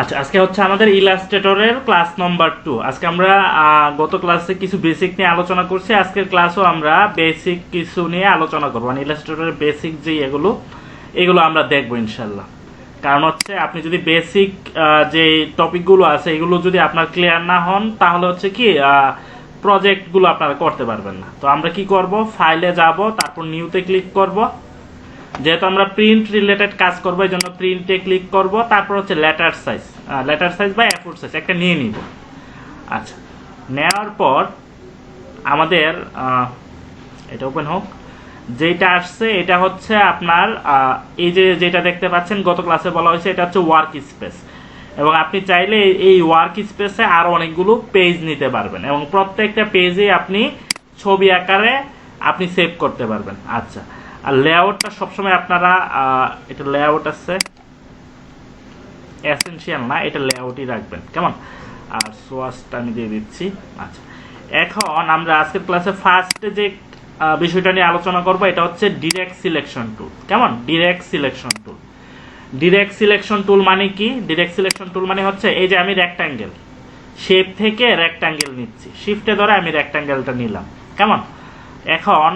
আচ্ছা, আজকে হচ্ছে আমাদের ইলাস্ট্রেটরের ক্লাস নাম্বার 2। আজকে আমরা গত ক্লাসে কিছু বেসিক নিয়ে আলোচনা করছি। আজকের ক্লাসও আমরা বেসিক কিছু নিয়ে আলোচনা করব, মানে ইলাস্ট্রেটরের বেসিক যে এগুলো আমরা দেখবো ইনশাল্লাহ। কারণ হচ্ছে আপনি যদি বেসিক যে টপিকগুলো আছে এগুলো যদি আপনার ক্লিয়ার না হন, তাহলে হচ্ছে কি প্রজেক্টগুলো আপনারা করতে পারবেন না। তো আমরা কি করব, ফাইলে যাব, তারপর নিউতে ক্লিক করব। যেহেতু আমরা প্রিন্ট রিলেটেড কাজ করবো, এই জন্য প্রিন্টে ক্লিক করব। তারপর হচ্ছে লেটার সাইজ বা A4 সাইজ একটা নিয়ে নিব। আচ্ছা, নেওয়ার পর আমাদের এটা ওপেন হোক। যেটা আসছে এটা হচ্ছে আপনার এই যে যেটা দেখতে পাচ্ছেন গত ক্লাসে বলা হয়েছে, এটা হচ্ছে ওয়ার্ক স্পেস। এবং আপনি চাইলে এই ওয়ার্ক স্পেসে আরো অনেকগুলো পেজ নিতে পারবেন, এবং প্রত্যেকটা পেজে আপনি ছবি আকারে আপনি সেভ করতে পারবেন। আচ্ছা, আর লেআউটটা সবসময় আপনারা এটা লেআউট আছে এসেনশিয়াল না, এটা লেআউটই রাখবেন, কেমন? আর সোয়াসটা আমি দিয়ে দিচ্ছি। আচ্ছা, এখন আমরা আজকের ক্লাসে ফার্স্টে যে বিষয়টা নিয়ে আলোচনা করব, এটা হচ্ছে ডিরেক্ট সিলেকশন টুল। কেমন? Direct selection tool. Direct selection tool মানে কি? ডিরেক্ট সিলেকশন টুল মানে হচ্ছে এই যে আমি রেক্ট্যাঙ্গেল শেপ থেকে রেক্ট্যাঙ্গেল নিচ্ছি, শিফটে ধরে আমি রেক্ট্যাঙ্গেলটা নিলাম, কেমন? এখন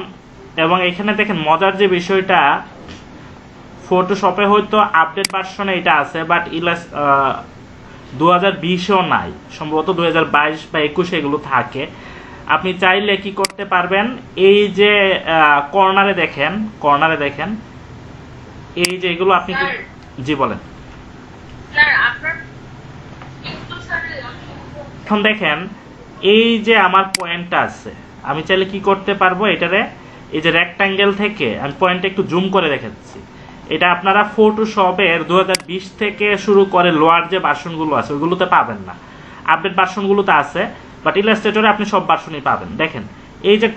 এবং এখানে দেখেন মজার যে বিষয়টা, ফটোশপে হয়তো আপডেট ভার্সনে এটা আছে, বাট 2020-এও নাই, সম্ভবত 2022 বা 21 এগুলো থাকে। আপনি চাইলে কি করতে পারবেন, এই যে কর্নারে দেখেন এই যে এগুলো আপনি জি বলেন। এখন দেখেন এই যে আমার পয়েন্টটা আছে, আমি চাইলে কি করতে পারবো, এটারে এই যে রেক্ট্যাঙ্গেল থেকে আমি পয়েন্টটা একটু জুম করে দেখাচ্ছি। এটা আপনারা ফটোশপের 2020 থেকে শুরু করে লোয়ার যে ভার্সনগুলো আছে ওইগুলোতে পাবেন না, আপডেট ভার্সনগুলোতে আছে, বাট ইলাস্ট্রেটরে আপনি সব ভার্সনই পাবেন। দেখেন এই যে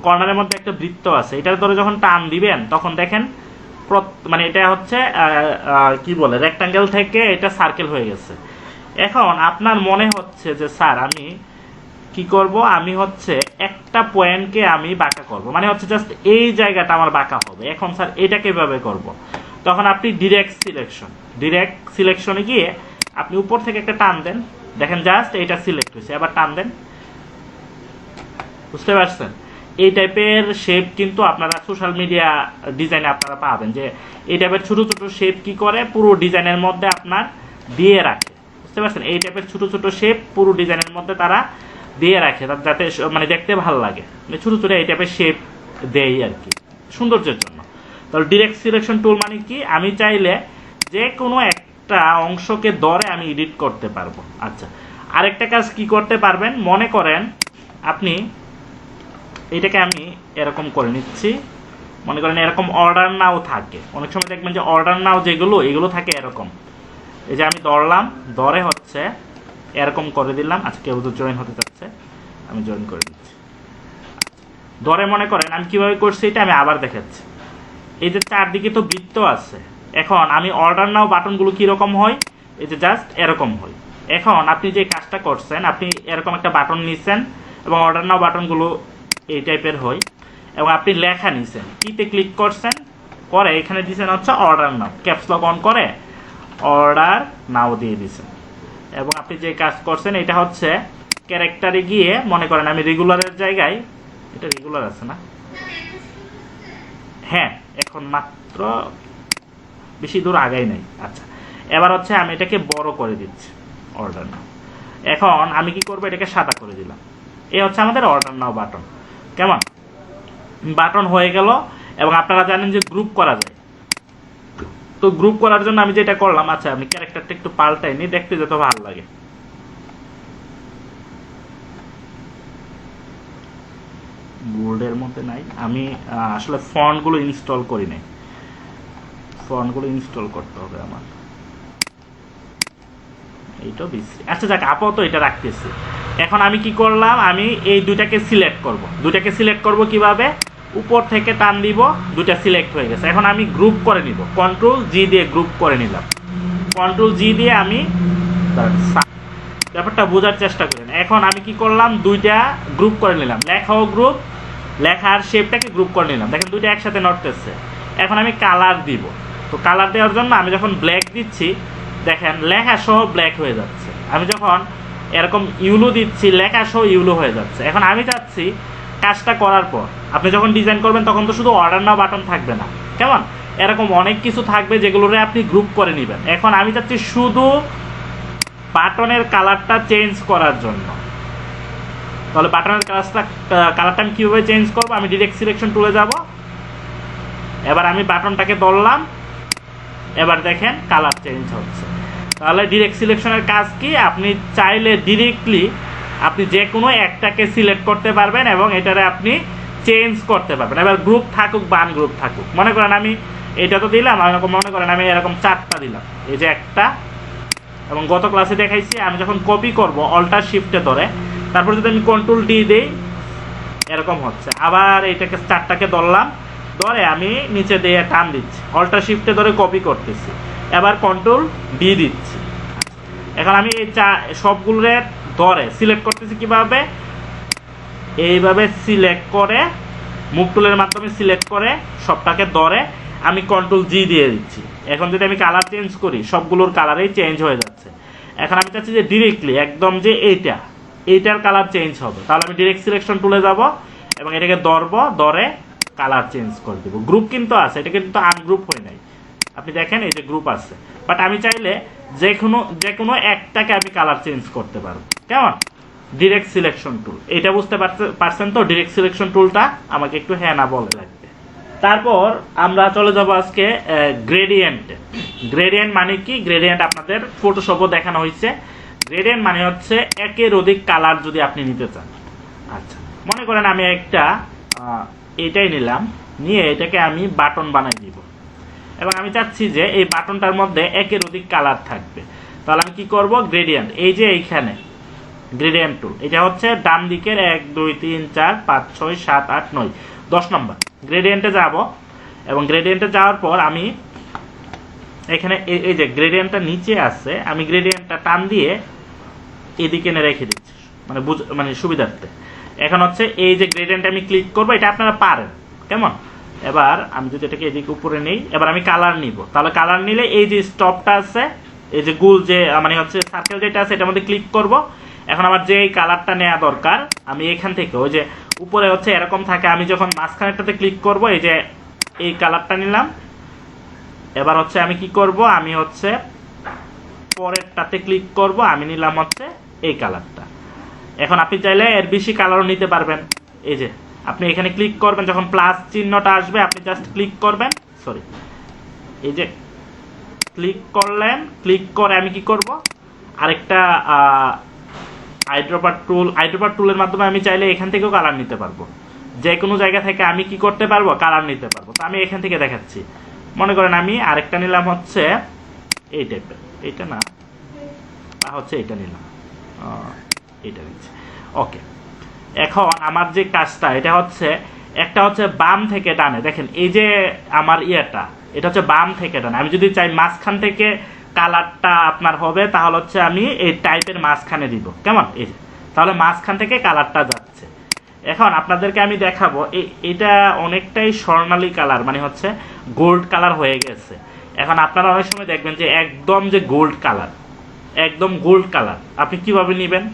কর্নারের মধ্যে একটা বৃত্ত আছে, এটার ধরে যখন টান দিবেন তখন দেখেন মানে এটা হচ্ছে কি বলে, রেক্ট্যাঙ্গেল থেকে এটা সার্কেল হয়ে গেছে। এখন আপনার মনে হচ্ছে যে স্যার আমি কি করব, আমি হচ্ছে একটা পয়েন্টকে আমি বাঁকা করব, মানে হচ্ছে জাস্ট এই জায়গাটা আমার বাঁকা হবে। এখন স্যার এটা কিভাবে করব? তখন আপনি ডিরেক্ট সিলেকশনে গিয়ে আপনি উপর থেকে একটা টান দেন, দেখেন জাস্ট এটা সিলেক্ট হয়েছে, আবার টান দেন। বুঝতে পারছেন? এই টাইপের শেপ কিন্তু আপনারা সোশ্যাল মিডিয়া ডিজাইনে আপনারা পাবেন, যে এই টাইপের ছোট ছোট শেপ কি করে পুরো ডিজাইনের মধ্যে আপনার দিয়ে রাখে। বুঝতে পারছেন? এই টাইপের ছোট ছোট শেপ পুরো ডিজাইনের মধ্যে তারা দিয়ে রাখে, যাতে মানে দেখতে ভালো লাগে, মানে ছোট ছোট এই টাইপের শেপ দেয় আর কি, সৌন্দর্যের জন্য। তাহলে ডিরেক্ট সিলেকশন টুল মানে কি, আমি চাইলে যে কোনো একটা অংশকে ধরে আমি এডিট করতে পারবো। আচ্ছা, আরেকটা কাজ কি করতে পারবেন, মনে করেন আপনি এটাকে আমি এরকম করে নিচ্ছি, মনে করেন এরকম অর্ডার নাও থাকে, অনেক সময় দেখবেন যে অর্ডার নাও যেগুলো এগুলো থাকে এরকম। এই যে আমি ধরে হচ্ছে এরকম করে দিলাম। আচ্ছা, কেউ তো জয়েন হতে চাচ্ছে, আমি জয়েন করে দিচ্ছি। ধরে মনে করেন আমি কিভাবে করছি এটা আমি আবার দেখাচ্ছি। এই যে চারদিকে তো বৃত্ত আছে, এখন আমি অর্ডার নাও বাটনগুলো কিরকম হয়, এই যে জাস্ট এরকম হয়। এখন আপনি যে কাজটা করছেন, আপনি এরকম একটা বাটন নিচ্ছেন এবং অর্ডার নাও বাটনগুলো এই টাইপের হয়, এবং আপনি লেখা নিছেন, কিতে ক্লিক করছেন, করে এখানে দিয়েছেন হচ্ছে order now, caps lock on করে অর্ডার নাও দিয়ে দিয়েছেন। এবং আপনি যে কাজ করছেন এটা হচ্ছে ক্যারেক্টারে গিয়ে, মনে করেন আমি রেগুলারের জায়গায়, এটা রেগুলার আছে না, হ্যাঁ এখন মাত্র বেশি দূর আগাই নাই। আচ্ছা, এবার হচ্ছে আমি এটাকে বড় করে দিচ্ছি, অর্ডার নাও। এখন আমি কি করবো, এটাকে সাদা করে দিলাম। এই হচ্ছে আমাদের অর্ডার নাও বাটন। কেমন? বাটন হয়ে গেল। এবং আপনারা জানেন যে গ্রুপ করা যায়, তো গ্রুপ করার জন্য আমি যেটা করলাম, আচ্ছা আমি ক্যারেক্টারটা একটু পাল্টাই নি, দেখতে যত ভালো লাগে। বোর্ডের মধ্যে নাই, আমি আসলে ফন্টগুলো ইনস্টল করি নাই, ফন্টগুলো ইনস্টল করতে হবে আমার, এইটা বেশি। আচ্ছা যাক, আপাতত এটা রাখতেছি। এখন আমি কি করলাম, আমি এই দুইটাকে সিলেক্ট করব কিভাবে, উপর থেকে টান দিব, দুইটা সিলেক্ট হয়ে গেছে। এখন আমি গ্রুপ করে নিব, কন্ট্রোল জি দিয়ে গ্রুপ করে নিলাম। কন্ট্রোল জি দিয়ে আমি ব্যাপারটা বোঝার চেষ্টা করেন। এখন আমি কি করলাম, দুইটা গ্রুপ করে নিলাম, লেখাও গ্রুপ, লেখার শেপটাকে গ্রুপ করে নিলাম, দেখেন দুইটা একসাথে নড়তেছে। এখন আমি কালার দিব, তো কালার দেওয়ার জন্য আমি যখন ব্ল্যাক দিচ্ছি দেখেন লেখা সহ ব্ল্যাক হয়ে যাচ্ছে। আমি যখন এরকম ইউলো দিচ্ছি লেখা সহ ইউলো হয়ে যাচ্ছে। এখন আমি চাচ্ছি কাজটা করার পর আপনি যখন ডিজাইন করবেন তখন তো শুধু অর্ডার নাও বাটন থাকবে না, কেমন এরকম অনেক কিছু থাকবে যেগুলোরে আপনি গ্রুপ করে নেবেন। এখন আমি চাচ্ছি শুধু বাটনের কালারটা চেঞ্জ করার জন্য। তাহলে বাটনের কালারটা আমি কীভাবে চেঞ্জ করবো? আমি ডিরেক্ট সিলেকশন টুলে যাব, এবার আমি বাটনটাকে ধরলাম, এবার দেখেন কালার চেঞ্জ হচ্ছে। তাহলে ডিরেক্ট সিলেকশনের কাজ কি? আপনি চাইলে ডিরেক্টলি আপনি যে কোনো একটাকে সিলেক্ট করতে পারবেন এবং এটারে আপনি চেঞ্জ করতে পারবেন। এবার গ্রুপ থাকুক বা আনগ্রুপ থাকুক, মনে করেন আমি এটা তো দিলাম, এরকম মনে করেন আমি এরকম 4টা দিলাম, এই যে একটা, এবং গত ক্লাসে দেখাইছি আমি যখন কপি করব অল্টার শিফটে ধরে তারপর যদি আমি কন্ট্রোল ডি দিই এরকম হচ্ছে। আবার এইটাকে 4টাকে ধরলাম, ধরে আমি নিচে দিয়ে টান দিচ্ছি, অল্টার শিফটে ধরে কপি করতেছি, এবার কন্ট্রোল ডি দিচ্ছি। এখন আমি এই সবগুলোরে ধরে সিলেক্ট করতেছি কিভাবে? এইভাবে সিলেক্ট করে মুভ টুলের মাধ্যমে সিলেক্ট করে সবটাকে ধরে আমি কন্ট্রোল জি দিয়ে দিচ্ছি। এখন যদি আমি কালার চেঞ্জ করি সবগুলোর কালারেই চেঞ্জ হয়ে যাচ্ছে। এখন আমি চাচ্ছি যে ডিরেক্টলি একদম যে এইটার কালার চেঞ্জ হবে, তাহলে আমি ডিরেক্ট সিলেকশন টুলে যাব এবং এটাকে ধরে কালার চেঞ্জ করে দেবো। গ্রুপ কিন্তু আছে, এটা কিন্তু আনগ্রুপ হয় নাই, আপনি দেখেন এই যে গ্রুপ আছে, বাট আমি চাইলে যে কোনো একটাকে আমি কালার চেঞ্জ করতে পারবো। কেমন? ডিরেক্ট সিলেকশন টুল, এটা বুঝতে পারছেন তো? ডিরেক্ট সিলেকশন টুলটা আমাকে একটু হ্যাঁ না বলে লাগবে। তারপর আমরা চলে যাব আজকে গ্রেডিয়েন্টে। গ্রেডিয়েন্ট মানে কি? গ্রেডিয়েন্ট আপনাদের ফটোশপও দেখানো হয়েছে। গ্রেডিয়েন্ট মানে হচ্ছে একের অধিক কালার যদি আপনি নিতে চান। আচ্ছা, মনে করেন আমি একটা এটাই নিলাম, নিয়ে এটাকে আমি বাটন বানাই দিব এবং আমি চাচ্ছি যে এই বাটনটার মধ্যে একের অধিক কালার থাকবে। তাহলে আমি কি করব? গ্রেডিয়েন্ট, এই যে এইখানে গ্রেডিয়েন্ট টুল, এটা হচ্ছে ডান দিকের 1 2 3 4 5 6 7 8 9 10 নম্বর গ্রেডিয়েন্টে যাব এবং গ্রেডিয়েন্টে যাওয়ার পর আমি এখানে এই যে গ্রেডিয়েন্টটা নিচে আছে, আমি গ্রেডিয়েন্টটা টান দিয়ে এদিকে এনে রেখে দিচ্ছি, মানে সুবিধার্থে। এখন হচ্ছে এই যে গ্রেডিয়েন্ট আমি ক্লিক করব, এটা আপনারা পারেন, কেমন? এবার আমি যদি এটাকে এদিকে উপরে নেই, এবার আমি কালার নিব। তাহলে কালার নিলে এই যে স্টপটা আছে, এই যে গোল যে মানে হচ্ছে সার্কেল যেটা আছে, এটার মধ্যে ক্লিক করব। এখন আমার যে এই কালারটা নেওয়া দরকার, আমি এখান থেকে ওই যে উপরে হচ্ছে এরকম থাকে, আমি যখন মাঝখানেরটাতে ক্লিক করব, এই যে এই কালারটা নিলাম। এবার হচ্ছে আমি কি করব? আমি হচ্ছে পরেরটাতে ক্লিক করব, আমি নিলাম হচ্ছে এই কালারটা। এখন আপনি চাইলে এর বেশি কালারও নিতে পারবেন। এই যে আপনি এখানে ক্লিক করবেন, যখন প্লাস চিহ্নটা আসবে আপনি জাস্ট ক্লিক করবেন, এই যে ক্লিক করলেন, ক্লিক করে আমি কি করব? আরেকটা আইড্রপার টুলের মাধ্যমে আমি চাইলে এখান থেকেও কালার নিতে পারবো। যে কোনো জায়গা থেকে আমি কি করতে পারবো? কালার নিতে পারবো। তো আমি এখান থেকে দেখাচ্ছি, মনে করেন আমি আরেকটা নিলাম হচ্ছে এই টাইপের, এইটা না হচ্ছে এটা নিলাম, এটা নিচ্ছি, ওকে। এখন আমার যে কাজটা, এটা হচ্ছে একটা হচ্ছে বাম থেকে ডানে, দেখেন এই যে আমার এটা হচ্ছে বাম থেকে ডানে। আমি যদি চাই মাঝখান থেকে কালারটা আপনার হবে, তাহলে হচ্ছে আমি এই টাইপের মাঝখানে দিব, কেমন? এই যে তাহলে মাঝখান থেকে কালারটা যাচ্ছে। এখন আপনাদেরকে আমি দেখাবো, এটা অনেকটাই স্বর্ণালী কালার, মানে হচ্ছে গোল্ড কালার হয়ে গেছে। এখন আপনারা অনেক সময় দেখবেন যে একদম যে গোল্ড কালার, একদম গোল্ড কালার আপনি কিভাবে নেবেন?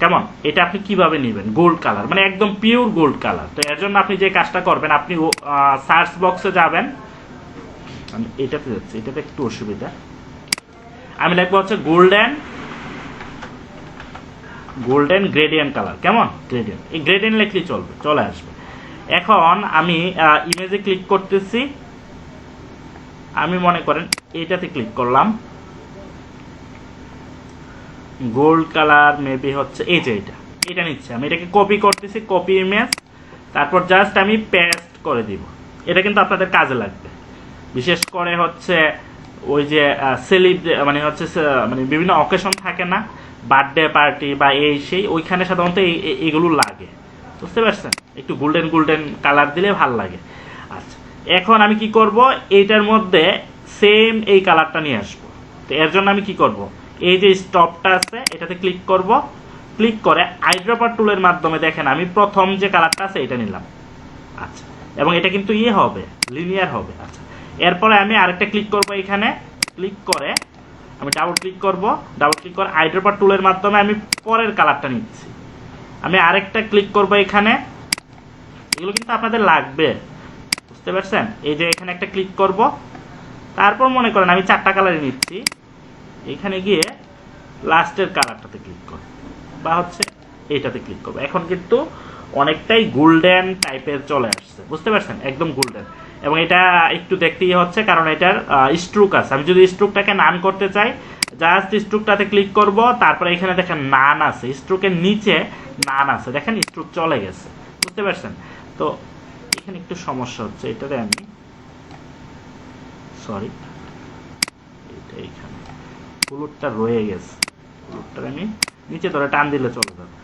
কেমন? এটা আপনি কিভাবে নেবেন? গোল্ড কালার মানে একদম পিওর গোল্ড কালার। তো এর জন্য আপনি যে কাজটা করবেন, আপনি সার্চ বক্সে যাবেন, আমি এটাতে যাচ্ছি, এটাতে একটু অসুবিধা, আমি লিখবো হচ্ছে গোল্ডেন গ্রেডিয়েন্ট কালার, কেমন? গ্রেডিয়েন্ট, এই গ্রেডিয়েন্ট লিখলেই চলে আসবে। এখন আমি ইমেজে ক্লিক করতেছি, আমি মনে করেন এটাতে ক্লিক করলাম, গোল্ড কালার মেবি হচ্ছে এই যে এটা নিচ্ছে, আমি এটাকে কপি করতেছি, কপি ইমেজ, তারপর জাস্ট আমি পেস্ট করে দিব। এটা কিন্তু আপনাদের কাজে লাগবে, বিশেষ করে হচ্ছে ওই যে মানে হচ্ছে মানে বিভিন্ন অকেশন থাকে না, বার্থডে পার্টি বা এই সেই, ওইখানে সাধারণত এইগুলো লাগে, বুঝতে পারছেন? একটু গোল্ডেন কালার দিলে ভাল লাগে। আচ্ছা, এখন আমি কি করব? এইটার মধ্যে সেম এই কালারটা নিয়ে আসবো। তো এর জন্য আমি কি করব? এই যে স্টপটা আছে, এটাতে ক্লিক করব, ক্লিক করে আইড্রপার টুলের মাধ্যমে দেখেন আমি প্রথম যে কালারটা আছে এটা নিলাম। আচ্ছা, এবং এটা কিন্তু হবে, লিনিয়ার হবে। আচ্ছা, এরপরে আমি আরেকটা ক্লিক করব, এখানে ক্লিক করে আমি ডাবল ক্লিক করব, ডাবল ক্লিক করে আইড্রপার টুলের মাধ্যমে আমি পরের কালারটা নিচ্ছি। আমি আরেকটা ক্লিক করব এখানে, এগুলো কিন্তু আপনাদের লাগবে, বুঝতে পারছেন? এই যে এখানে একটা ক্লিক করব, তারপর মনে করেন আমি 4টা কালারই নিচ্ছি, এখানে গিয়ে লাস্টের কালারটাতে ক্লিক করব বা হচ্ছে এইটাতে ক্লিক করব। এখন কিন্তু অনেকটাই গোল্ডেন টাইপের চলে আসছে, বুঝতে পারছেন? একদম গোল্ডেন। এবং এটা একটু দেখতেই হচ্ছে কারণ এটার স্ট্রোক আছে। আমি যদি স্ট্রোকটাকে নান করতে চাই, জাস্ট স্ট্রোকটাতে ক্লিক করব, তারপরে এখানে দেখেন নান আছে, স্ট্রোকের নিচে নান আছে, দেখেন স্ট্রোক চলে গেছে, বুঝতে পারছেন? তো এখানে একটু সমস্যা হচ্ছে, এটাতে আমি সরি, এটা এখানে হলুদটা রয়ে গেছে, হলুদটা আমি নিচে ধরে টান দিলে চলে যাবে।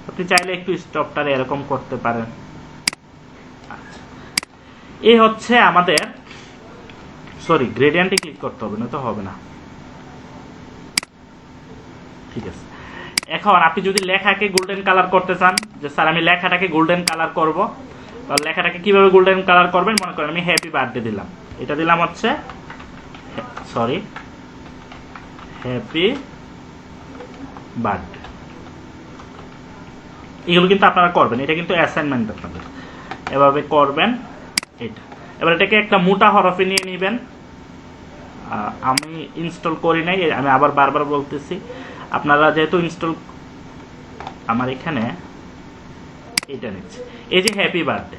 আপনি চাইলে একটু স্টপটারে এরকম করতে পারেন। আচ্ছা, এই হচ্ছে আমাদের, সরি গ্রেডিয়েন্টে ক্লিক করতে হবে, না তো হবে না। ঠিক আছে, এখন আপনি যদি লেখাকে গোল্ডেন কালার করতে চান, যে স্যার আমি লেখাটাকে গোল্ডেন কালার করব, তাহলে লেখাটাকে কিভাবে গোল্ডেন কালার করবেন? মনে করেন আমি হ্যাপি বার্থডে দিলাম, এটা দিলাম হচ্ছে সরি হ্যাপি বার্থডে। এগুলো কিন্তু আপনারা করবেন, এটা কিন্তু অ্যাসাইনমেন্ট আপনাদের, এভাবে করবেন এটা। এবার এটাকে একটা মোটা হরফে নিয়ে নেবেন। আমি ইনস্টল করি নাই, আমি আবার বারবার বলতেছি, আপনারা যেহেতু ইনস্টল, আমার এখানে এটা নিচ্ছে, এই যে হ্যাপি বার্থডে।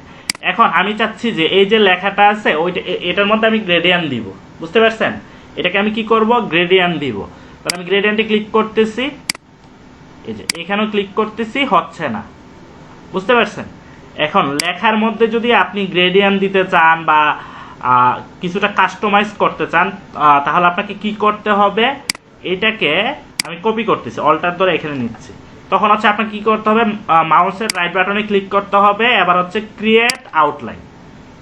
এখন আমি চাচ্ছি যে এই যে লেখাটা আছে ওইটা, এটার মধ্যে আমি গ্রেডিয়েন্ট দিব, বুঝতে পারছেন? এটাকে আমি কি করব? গ্রেডিয়েন্ট দিব। তাহলে আমি গ্রেডিয়েন্টে ক্লিক করতেছি, এই যে এখানেও ক্লিক করতেছি, হচ্ছে না, বুঝতে পারছেন? এখন লেখার মধ্যে যদি আপনি গ্রেডিয়েন্ট দিতে চান বা কিছুটা কাস্টমাইজ করতে চান, তাহলে আপনাকে কি করতে হবে? এটাকে আমি কপি করতেছি, অল্টার ধরে এখানে নিচ্ছি, তখন হচ্ছে আপনাকে কি করতে হবে? মাউসের রাইট বাটনে ক্লিক করতে হবে, এবার হচ্ছে ক্রিয়েট আউটলাইন।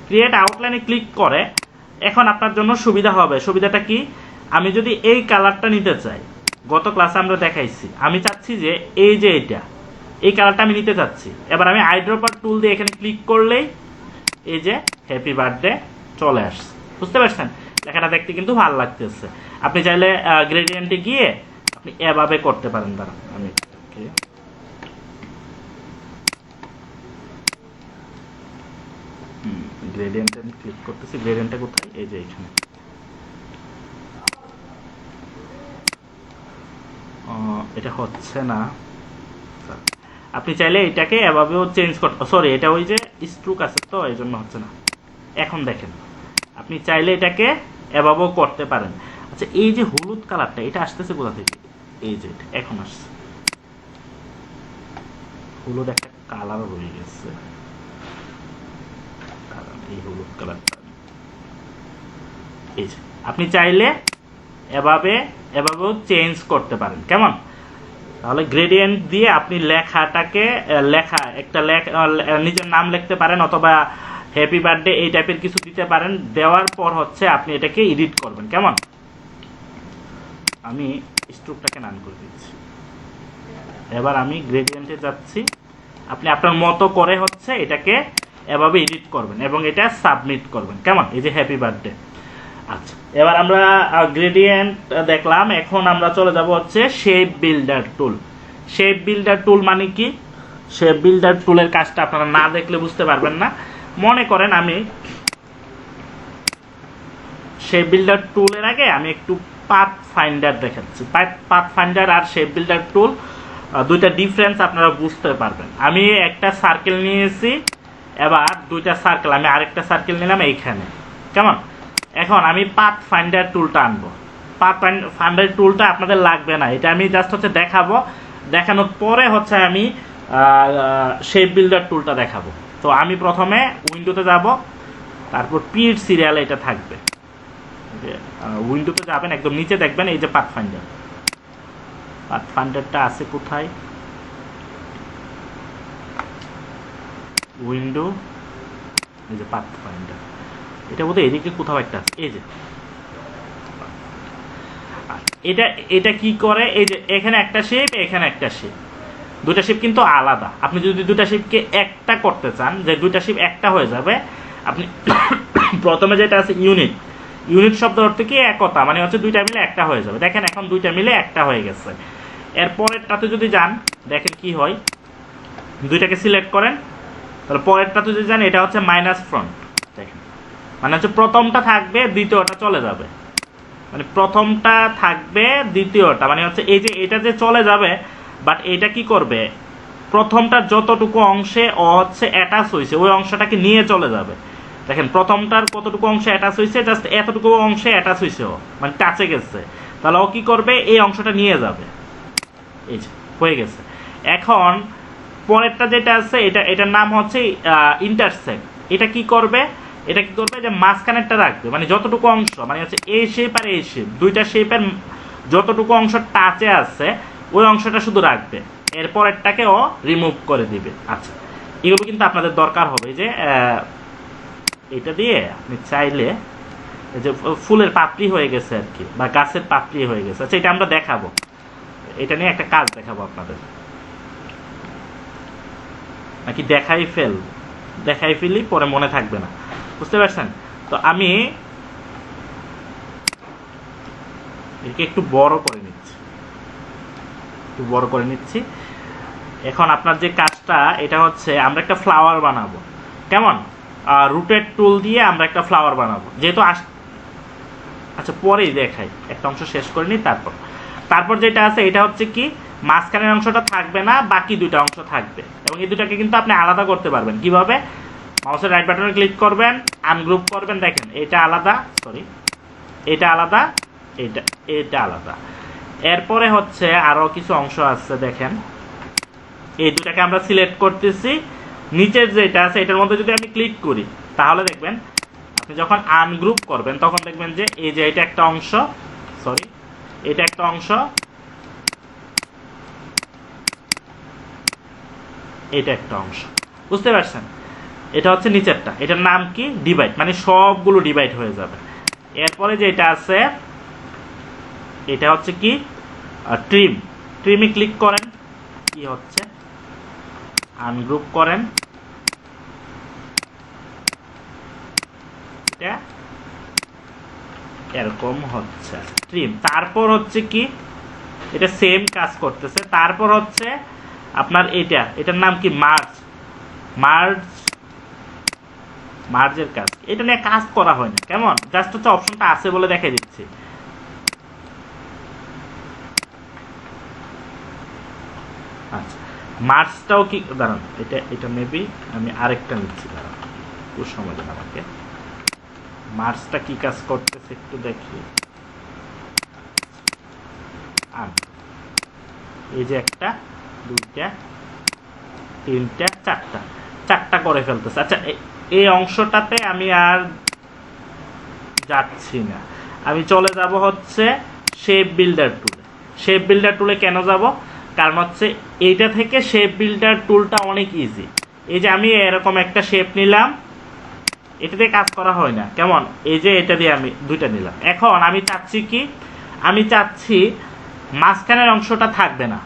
ক্রিয়েট আউটলাইনে ক্লিক করে এখন আপনার জন্য সুবিধা হবে। সুবিধাটা কি? আমি যদি এই কালারটা নিতে চাই, গত ক্লাসে আমরা দেখাইছি, আমি চাচ্ছি যে এই যে এই কালারটা আমি নিতে চাচ্ছি। এবার আমি আইড্রপার টুল দিয়ে এখানে ক্লিক করলেই এই যে হ্যাপি বার্থডে চলে আসছে, বুঝতে পারছেন? লেখাটা দেখতে কিন্তু ভালো লাগতেছে। আপনি চাইলে গ্রেডিয়েন্টে গিয়ে আপনি এভাবে করতে পারেন। দাঁড়ান আমি গ্রেডিয়েন্টে ক্লিক করতেছি, গ্রেডিয়েন্টটা কোথায়? এই যে এখানে। এটা হচ্ছে না, আপনি চাইলে এটাকে এভাবেও চেঞ্জ করতে, সরি এটা ওই যে স্ট্রোক আছে তো এই জন্য হচ্ছে না। এখন দেখেন, আপনি চাইলে এটাকে এভাবেও করতে পারেন। আচ্ছা, এই যে হলুদ কালারটা, এটা আসতেছে কোথা থেকে? এই যে এটা এখন আসছে, হলুদ একটা কালার রয়ে গেছে, এই হলুদ কালারটা। এই যে আপনি চাইলে এভাবেও চেঞ্জ করতে পারেন, কেমন? তাহলে গ্রেডিয়েন্ট দিয়ে আপনি লেখাটাকে নিজের নাম লিখতে পারেন, অথবা হ্যাপি বার্থডে এই টাইপের কিছু দিতে পারেন। দেওয়ার পর হচ্ছে আপনি এটাকে এডিট করবেন, কেমন? আমি স্ট্রোকটাকে নান করে দিচ্ছি, এবার আমি গ্রেডিয়েন্টে যাচ্ছি। আপনি আপনার মতো করে হচ্ছে এটাকে এভাবে এডিট করবেন এবং এটা সাবমিট করবেন, কেমন? এই যে হ্যাপি বার্থডে। আচ্ছা, এবার আমরা গ্রেডিয়েন্ট দেখলাম, এখন আমরা চলে যাব হচ্ছে শেপ বিল্ডার টুল। শেপ বিল্ডার টুল মানে কি? শেপ বিল্ডার টুলের কাজটা আপনারা না দেখলে বুঝতে পারবেন না। মনে করেন আমি শেপ বিল্ডার টুলের আগে আমি একটু পাথ ফাইন্ডার দেখাচ্ছি। পাথ ফাইন্ডার আর শেপ বিল্ডার টুল দুইটা ডিফারেন্স আপনারা বুঝতে পারবেন। আমি একটা সার্কেল নিয়েছি, এবার দুইটা সার্কেল, আমি আরেকটা সার্কেল নিলাম এইখানে, কেমন? এখন আমি পাথ ফাইন্ডার টুলটা আনবো। পাথ ফাইন্ডার টুলটা আপনাদের লাগবে না, এটা আমি জাস্ট হচ্ছে দেখাবো। দেখানোর পরে হচ্ছে আমি শেপ বিল্ডার টুলটা দেখাবো। তো আমি প্রথমে উইন্ডোতে যাব, তারপর পিড সিরিয়ালে এটা থাকবে। উইন্ডোতে যাবেন, একদম নিচে দেখবেন এই যে পাথ ফাইন্ডার। পাথ ফাইন্ডারটা আছে কোথায়? উইন্ডো, এই যে পাথ ফাইন্ডার, এটা বোধহয় এদিকে কোথাও একটা আছে। এই যে এটা কি করে? এই যে এখানে একটা শেপ, এখানে একটা শেপ, দুটা শেপ কিন্তু আলাদা। আপনি যদি দুটা শেপকে একটা করতে চান, যে দুইটা শেপ একটা হয়ে যাবে, আপনি প্রথমে যেটা আছে ইউনিট, ইউনিট শব্দ অর্থ কি একতা, মানে হচ্ছে দুইটা মিলে একটা হয়ে যাবে। দেখেন এখন দুইটা মিলে একটা হয়ে গেছে। এর পরেরটাতে যদি যান দেখেন কি হয়, দুইটাকে সিলেক্ট করেন, তাহলে পরেরটাতে যদি যান এটা হচ্ছে মাইনাস ফ্রন্ট। দেখেন মানে হচ্ছে প্রথমটা থাকবে দ্বিতীয়টা চলে যাবে, মানে প্রথমটা থাকবে দ্বিতীয়টা, মানে হচ্ছে এই যে এটা যে চলে যাবে, বাট এটা কি করবে, প্রথমটার যতটুকু অংশে ও হচ্ছে অ্যাটাচ হয়েছে ওই অংশটাকে নিয়ে চলে যাবে। দেখেন প্রথমটার কতটুকু অংশে অ্যাটাচ হয়েছে, জাস্ট এতটুকু অংশে অ্যাটাচ হয়েছে ও, মানে টাচে গেছে, তাহলে ও কি করবে এই অংশটা নিয়ে যাবে, এই যে হয়ে গেছে। এখন পরেরটা যেটা আছে এটার নাম হচ্ছে ইন্টারসেক্ট। এটা কি করবে, এটা কি করবে যে মাঝখানেরটা রাখবে, মানে যতটুকু অংশ, মানে হচ্ছে এই শেপ আর এই শেপ দুইটা শেপের যতটুকু অংশ টাচে আছে ওই অংশটা শুধু রাখবে, এরপরেরটাকে ও রিমুভ করে দিবে। আচ্ছা, এগুলো কিন্তু আপনাদের দরকার হবে যে এটা দিয়ে আপনি চাইলে যে ফুলের পাপড়ি হয়ে গেছে আর কি, বা গাছের পাপড়ি হয়ে গেছে। আচ্ছা, এটা আমরা দেখাবো, এটা নিয়ে একটা কাজ দেখাবো আপনাদের, নাকি দেখাই ফেলি পরে মনে থাকবে না, বুঝতে পারছেন? তো আমি এটাকে একটু বড় করে নিচ্ছি, এখন আপনার যে কাজটা এটা হচ্ছে আমরা একটা ফ্লাওয়ার বানাবো। কেমন? রুটেড টুল দিয়ে আমরা একটা ফ্লাওয়ার বানাবো, যেহেতু আচ্ছা পরেই দেখাই, একটা অংশ শেষ করে নিই। তারপর যেটা আছে এটা হচ্ছে কি, মাঝখানের অংশটা থাকবে না, বাকি দুইটা অংশ থাকবে, এবং এই দুটাকে কিন্তু আপনি আলাদা করতে পারবেন। কিভাবে? মাউসের রাইট বাটনে ক্লিক করবেন, আনগ্রুপ করবেন, দেখেন এটা আলাদা, এটা আলাদা, এটা আলাদা। এরপরে হচ্ছে আরো কিছু অংশ আছে, দেখেন এই দুটাকে আমরা সিলেক্ট করতেছি, নিচের যেটা আছে এটার মধ্যে যদি আমি ক্লিক করি তাহলে দেখবেন আপনি যখন আনগ্রুপ করবেন তখন দেখবেন যে এই যে এটা একটা অংশ, এটা একটা অংশ, এটা একটা অংশ, বুঝতে পারছেন? এটা হচ্ছে নিচেরটা, এটার নাম কি ডিভাইড, মানে সবগুলো ডিভাইড হয়ে যাবে। এরপরে যেটা আছে এটা হচ্ছে কি ট্রিমে ক্লিক করেন, কি হচ্ছে আনগ্রুপ করেন, এটা এরকম হচ্ছে ট্রিম। তারপর হচ্ছে কি এটা সেম কাজ করতেছে, তারপর হচ্ছে আপনার এটার নাম কি মার্জের কাজ, এটা নিয়ে কাজ করা হয় না, কেমন? জাস্ট হচ্ছে অপশনটা আছে বলে দেখাই দিচ্ছি। আচ্ছা, মার্জটাও কি, দাঁড়ান এটা মেবি আমি আরেকটা নিচ্ছি, দাঁড়ান একটু সময় দেন আমাকে। মার্জটা কি কাজ করতেছে একটু দেখি। এই যে একটা, দুইটা, তিনটা, চারটা করে ফেলতেছে। আচ্ছা, এই অংশটাতে আমি আর যাচ্ছি না, আমি চলে যাব হচ্ছে শেপ বিল্ডার টুলে। কেন যাব? কারণ হচ্ছে এইটা থেকে শেপ বিল্ডার টুলটা অনেক ইজি। এই যে আমি এরকম একটা শেপ নিলাম, এটা দিয়ে কাজ করা হয় না, কেমন? এই যে এটা দিয়ে আমি দুইটা নিলাম। এখন আমি চাচ্ছি কি, আমি চাচ্ছি মাঝখানের অংশটা থাকবে না,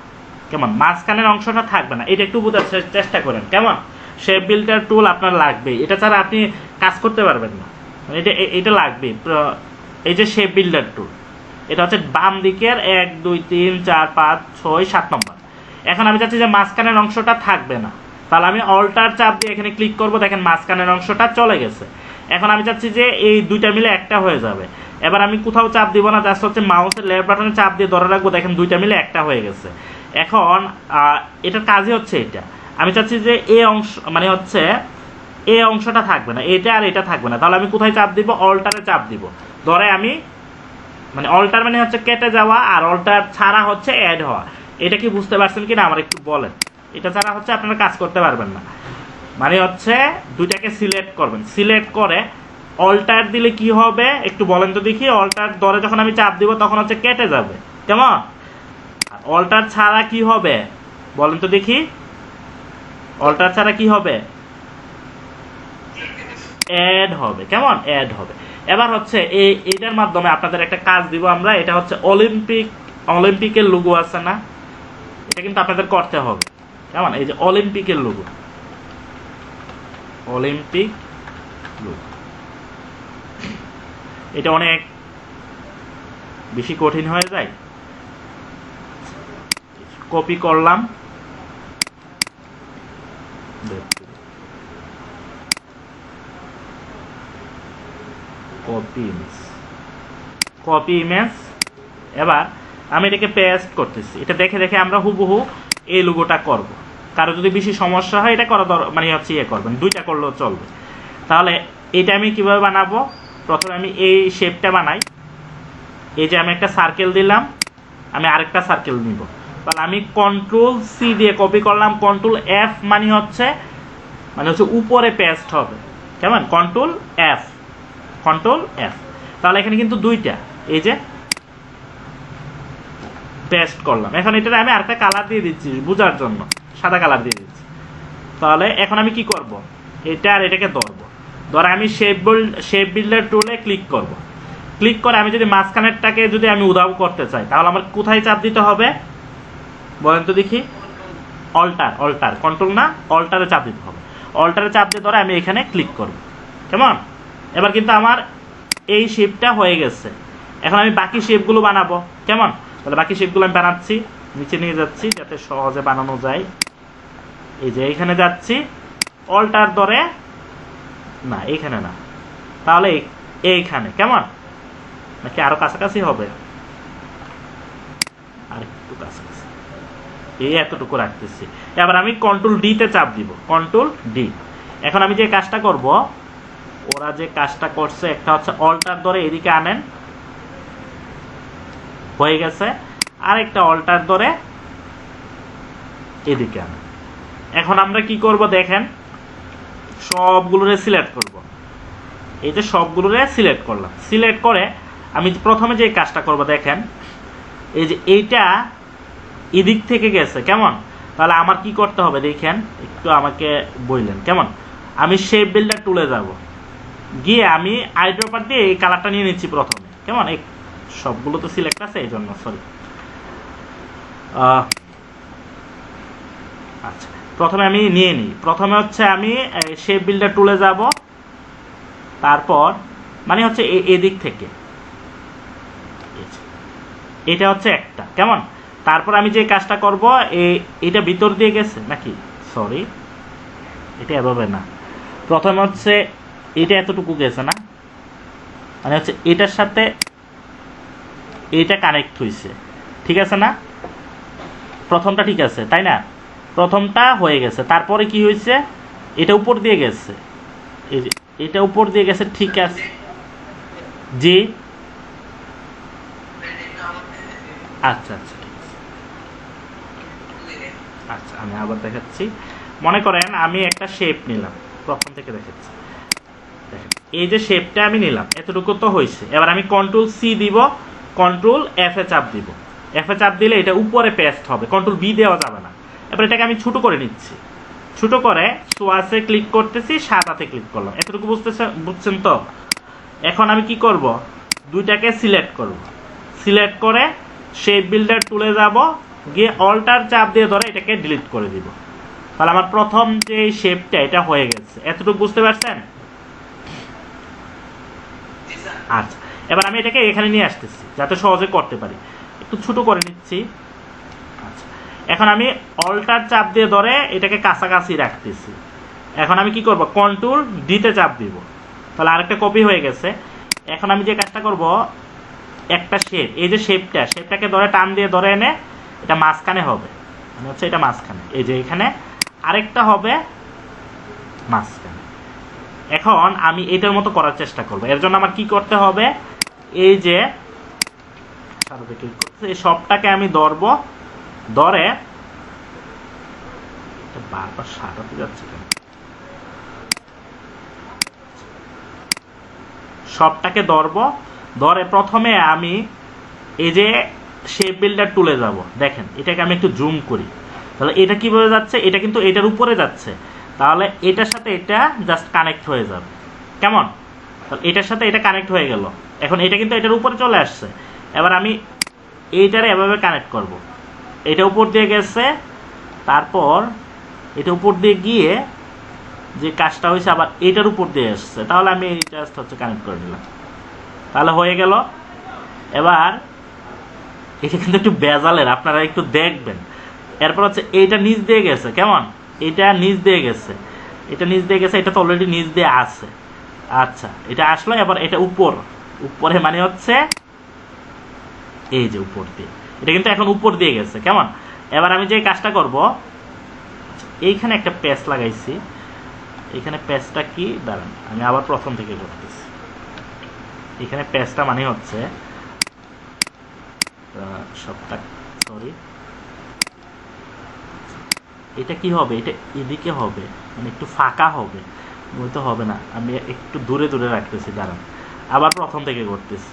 কেমন? মাঝখানের অংশটা থাকবে না, এটা একটু বোঝার চেষ্টা করেন, কেমন? শেপ বিল্ডার টুল আপনার লাগবে, এটা ছাড়া আপনি কাজ করতে পারবেন না, এটা লাগবে। এই যে শেপ বিল্ডার টুল, এটা হচ্ছে বাম দিকের 1 2 3 4 5 6 7 নম্বর। এখন আমি চাচ্ছি যে মাঝখানের অংশটা থাকবে না, তাহলে আমি অল্টার চাপ দিয়ে এখানে ক্লিক করব, দেখেন মাঝখানের অংশটা চলে গেছে। এখন আমি চাচ্ছি যে এই দুইটা মিলে একটা হয়ে যাবে। এবার আমি কোথাও চাপ দিব না, জাস্ট হচ্ছে মাউসের লেফট বাটনে চাপ দিয়ে ধরে রাখবো, দেখেন দুইটা মিলে একটা হয়ে গেছে। এখন এটার কাজই হচ্ছে এটা, আমি চাচ্ছি যে এই অংশ, মানে হচ্ছে এই অংশটা থাকবে না, এটা আর এটা থাকবে না, তাহলে আমি কোথায় চাপ দিব? অল্টারে চাপ দিব। ধরে আমি, মানে অল্টার মানে হচ্ছে কেটে যাওয়া, আর অল্টার ছাড়া হচ্ছে অ্যাড হওয়া। এটা কি বুঝতে পারছেন কিনা আমার একটু বলেন? এটা ছাড়া হচ্ছে আপনারা কাজ করতে পারবেন না। মানে হচ্ছে দুইটাকে সিলেক্ট করবেন, সিলেক্ট করে অল্টার দিলে কি হবে একটু বলেন তো দেখি। অল্টার ধরে যখন আমি চাপ দিব তখন হচ্ছে কেটে যাবে, কেমন? অল্টার ছাড়া কি হবে বলেন তো দেখি? অল্টার ছাড়া কি হবে? অ্যাড হবে, কেমন? অ্যাড হবে। এবার হচ্ছে এইটার মাধ্যমে আপনাদের একটা কাজ দিব আমরা, এটা হচ্ছে অলিম্পিকের লোগো আছে না, এটা কিন্তু আপনাদের করতে হবে, কেমন? এই যে অলিম্পিকের লোগো, এটা অনেক বেশি কঠিন হয়ে যায়। কপি করলাম, কপি ইমেজ। এবার আমি এটাকে পেস্ট করতেছি। এটা দেখে দেখে আমরা হুবহু এই লোগোটা করব। কারো যদি বেশি সমস্যা হয় এটা করা মানে হচ্ছে ইয়ে করবেন, দুইটা করলেও চলবে। তাহলে এটা আমি কিভাবে বানাবো? প্রথমে আমি এই শেপটা বানাই। এই যে আমি একটা সার্কেল দিলাম, আমি আরেকটা সার্কেল নিব। তাহলে আমি কন্ট্রোল সি দিয়ে কপি করলাম, কন্ট্রোল এফ মানে হচ্ছে উপরে পেস্ট হবে। কেমন? Control F, control F. তাহলে এখানে কিন্তু দুইটা, এই যে পেস্ট করলাম। এখন এটা আমি আরেকটা কালার দিয়ে দিচ্ছি বোঝার জন্য, সাদা কালার দিয়ে দিচ্ছি। তাহলে এখন আমি কি করব? এটা আর এটাকে ধরবো, ধরে আমি শেপ বিল্ডার টুলে ক্লিক করব। ক্লিক করে আমি যদি মাঝখানেরটাকে যদি আমি উধাও করতে চাই, তাহলে আমার কোথায় চাপ দিতে হবে বলেন তো দেখি? অল্টার, কন্ট্রোল না, অল্টারে চাপ দিতে হবে। অল্টারে চাপ দিয়ে ধরে আমি এখানে ক্লিক করব। কেমন? এবার কিন্তু আমার এই শেপটা হয়ে গেছে। এখন আমি বাকি শেপগুলো বানাবো। কেমন? তাহলে বাকি শেপগুলো আমি বানাচ্ছি, নিচে নিয়ে যাচ্ছি যাতে সহজে বানানো যায়। এই যে এইখানে যাচ্ছি, অল্টার ধরে না, এইখানে না, তাহলে এইখানে। কেমন? নাকি আরো কাছাকাছি হবে? আর একটু কাছাকাছি, এই এতটুকু রাখতেছি। এবার আমি কন্ট্রোল ডি তে চাপ দিব, কন্ট্রোল ডি। এখন আমি যে কাজটা করব, ওরা যে কাজটা করছে, একটা হচ্ছে অল্টার ধরে এদিকে আনেন, হয়ে গেছে। আরেকটা অল্টার ধরে এদিকে আনেন। এখন আমরা কি করব দেখেন, সবগুলোরে সিলেক্ট করব। এই যে সবগুলোরে সিলেক্ট করলাম, সিলেক্ট করে আমি প্রথমে যে কাজটা করব দেখেন, এই যে এইটা এদিক থেকে গেছে। কেমন? তাহলে আমার কি করতে হবে দেখেন, একটু আমাকে বললেন। কেমন? আমি শেপ বিল্ডার টুলে যাব, গিয়ে আমি আইড্রপার দিয়ে এই কালারটা নিয়ে নিচ্ছি প্রথমে। কেমন? এই সবগুলো তো সিলেক্ট আছে এই জন্য, সরি। আচ্ছা, প্রথমে আমি নিয়ে নিই। প্রথমে হচ্ছে আমি শেপ বিল্ডার টুলে যাব, তারপর মানে হচ্ছে এদিক থেকে, এটা হচ্ছে একটা। কেমন? তারপর আমি যে কাজটা করব, এটা ভিতর দিয়ে গেছে নাকি, সরি, এটা এভাবে না। প্রথমে হচ্ছে এটা এতটুকু গেছে না, মানে হচ্ছে এটার সাথে এটা কানেক্ট হয়েছে, ঠিক আছে না? প্রথমটা ঠিক আছে তাই না? প্রথমটা হয়ে গেছে, তারপরে কি হয়েছে, এটা উপর দিয়ে গেছে, এই যে এটা উপর দিয়ে গেছে, ঠিক আছে। জি, আচ্ছা আচ্ছা, ঠিক আছে। আচ্ছা, আমি আবার দেখাচ্ছি। মনে করেন আমি একটা শেপ নিলাম, প্রথম থেকে দেখাচ্ছি। দেখেন, এই যে শেপটা আমি নিলাম, এতটুকু তো হয়েছে। এবার আমি কন্ট্রোল সি দিব, কন্ট্রোল এফ এ চাপ দিব। এফ এ চাপ দিলে এটা উপরে পেস্ট হবে, কন্ট্রোল বি দেওয়া যাবে না। এবার এটাকে আমি ছোট করে নিচ্ছি, ছোট করে সোয়াসে ক্লিক করতেছি, সাদাতে ক্লিক করলাম। এতটুকু বুঝছেন তো? এখন আমি কি করব, দুইটাকে সিলেক্ট করব। সিলেক্ট করে শেপ বিল্ডার টুলে যাব, গিয়ে অল্টার চাপ দিয়ে ধরে এটাকে ডিলিট করে দিব। তাহলে আমার প্রথম যে শেপটা এটা হয়ে গেছে। এতটুকু বুঝতে পারছেন? আচ্ছা, এবার আমি এটাকে এখানে নিয়ে আসতেছি যাতে সহজে করতে পারি, একটু ছোট করে নিচ্ছি। আচ্ছা, এখন আমি অল্টার চাপ দিয়ে ধরে এটাকে কাছাকাছি রাখতেছি। এখন আমি কি করব, কন্ট্রোল ডিতে চাপ দিব। তাহলে আরেকটা কপি হয়ে গেছে। এখন আমি যে কাজটা করব, একটা শেপ, এই যে শেপটাকে ধরে টান দিয়ে ধরে এনে এটা মাঝখানে হবে, মানে হচ্ছে এটা মাঝখানে, এই যে এখানে আরেকটা হবে মাঝখানে। এখন আমি এটার মতো করার চেষ্টা করব। এর জন্য আমার কি করতে হবে, এই যে এই সবটাকে আমি ধরব, ধরে বারবার সাজাতে যাচ্ছে কেন, সবটাকে ধরব, ধরে প্রথমে আমি এই যে শেপ বিল্ডার টুলে যাব। দেখেন, এটাকে আমি একটু জুম করি, তাহলে এটা কিভাবে যাচ্ছে, এটা কিন্তু এটার উপরে যাচ্ছে। তাহলে এটার সাথে এটা জাস্ট কানেক্ট হয়ে যাবে। কেমন? তাহলে এটার সাথে এটা কানেক্ট হয়ে গেল। এখন এটা কিন্তু এটার উপরে চলে আসছে। এবার আমি এইটারে এভাবে কানেক্ট করব। এটা উপর দিয়ে গেছে, তারপর এটা উপর দিয়ে গিয়ে যে কাজটা হয়েছে আবার এটার উপর দিয়ে আসছে। তাহলে আমি এই জাস্ট হচ্ছে কানেক্ট করে নিলাম। তাহলে হয়ে গেল। এবার এটা কিন্তু একটু বেজালের, আপনারা একটু দেখবেন। এরপর হচ্ছে এইটা নিচ দিয়ে গেছে, কেমন, এটা নিচ দিয়ে গেছে, এটা নিচ দিয়ে গেছে, এটা তো অলরেডি নিচ দিয়ে আছে। আচ্ছা, এটা আসলো। এবার এটা উপরে মানে হচ্ছে এই যে উপর দিয়ে, এটা কিন্তু এখন উপর দিয়ে গেছে, কেমন। এবার আমি যে কাজটা করব, এইখানে একটা প্যাচ লাগাইছি, এখানে প্যাচটা কি, দাঁড়ান আমি আবার প্রথম থেকে করতেছি। এখানে প্যাচটা মানে হচ্ছে সবটা, সরি, এটা কি হবে, এটা এদিকে হবে, মানে একটু ফাঁকা হবে, তো হবে না, আমি একটু দূরে দূরে রাখতেছি, দাঁড়ান আবার প্রথম থেকে করতেছি।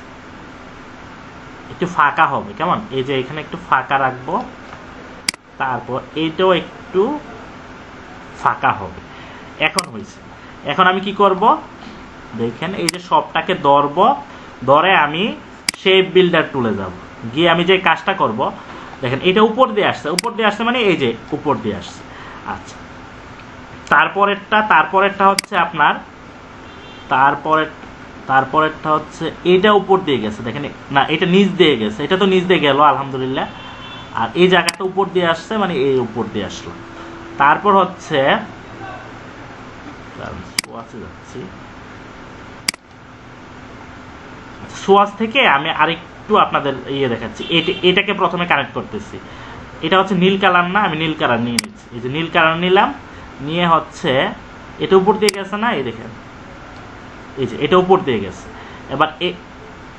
একটু ফাঁকা হবে, কেমন, এই যে এখানে একটু ফাঁকা রাখবো, তারপর এইটাও একটু ফাঁকা হবে। এখন হয়েছে। এখন আমি কি করব, দেখেন এই যে সবটাকে ধরে আমি শেপ বিল্ডার টুলে যাব, গিয়ে আমি যে কাজটা করব, দেখেন এটা উপর দিয়ে আসছে মানে এই যে উপর দিয়ে আসছে। আচ্ছা, তারপরেরটা হচ্ছে আপনার, তারপরেরটা হচ্ছে এটা উপর দিয়ে গেছে, দেখেন না, এটা নিচ দিয়ে গেছে, এটা তো নিচ দিয়ে গেল আলহামদুলিল্লাহ। আর এই জায়গাটা উপর দিয়ে আসছে, মানে এই উপর দিয়ে আসলো। তারপর হচ্ছে যাচ্ছি, সোয়াজ থেকে আমি আরেকটু আপনাদের দেখাচ্ছি। এটাকে প্রথমে কানেক্ট করতেছি। এটা হচ্ছে নীল কালার না, আমি নীল কালার নিয়ে নিচ্ছি। এই যে নীল কালার নিলাম, নিয়ে হচ্ছে এটা উপর দিয়ে গেছে না, এই দেখেন এই যে এটা উপর দিয়ে গেছে।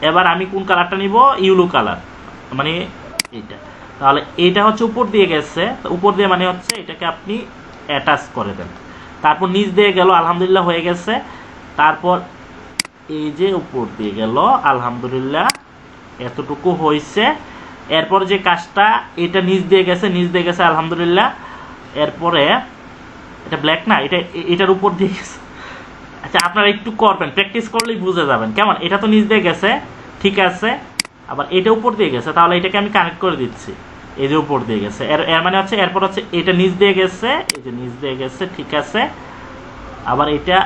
এবার আমি কোন কালারটা নিব, ইউলো কালার, মানে এইটা। তাহলে এইটা হচ্ছে উপর দিয়ে গেছে, উপর দিয়ে মানে হচ্ছে এটাকে আপনি অ্যাটাচ করে দেন। তারপর নিচ দিয়ে গেল, আলহামদুলিল্লাহ হয়ে গেছে। তারপর এই যে উপর দিয়ে গেল, আলহামদুলিল্লাহ এতটুকু হয়েছে। এরপর যে কাজটা, এটা নিচ দিয়ে গেছে আলহামদুলিল্লাহ। এরপরে এটা ব্ল্যাক না, এটার উপর দিয়ে গেছে। আচ্ছা, আপনারা একটু করবেন, প্র্যাকটিস করলেই বুঝে যাবেন, কেমন। এটা তো নিচ দিয়ে গেছে, ঠিক আছে, আবার এটা উপর দিয়ে গেছে, তাহলে এটাকে আমি কানেক্ট করে দিচ্ছি। এই যে উপর দিয়ে গেছে, এর মানে হচ্ছে এরপর হচ্ছে এটা নিচ দিয়ে গেছে, এই যে নিচ দিয়ে গেছে, ঠিক আছে, আবার এটা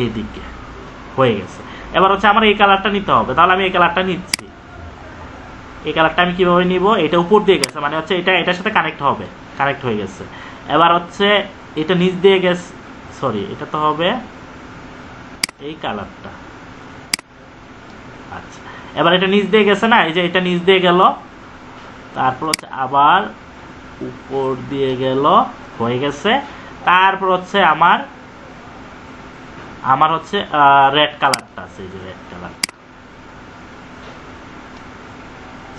এইদিকে হয়ে গেছে। এবার হচ্ছে আমার এই কালারটা নিতে হবে, তাহলে আমি এই কালারটা নিচ্ছি। এই কালারটা আমি কিভাবে নিব, এটা উপর দিয়ে গেছে মানে হচ্ছে এটা এটার সাথে কানেক্ট হয়ে গেছে। এবার হচ্ছে এটা নিচ দিয়ে গেছে, সরি, এটা তো হবে এই কালারটা। আচ্ছা, এবার এটা নিচ দিয়ে গেছে না, এই যে এটা নিচ দিয়ে গেল, তারপর হচ্ছে আবার উপর দিয়ে গেল, হয়ে গেছে। তারপর হচ্ছে আমার হচ্ছে রেড কালারটা আছে, এই যে রেড কালার,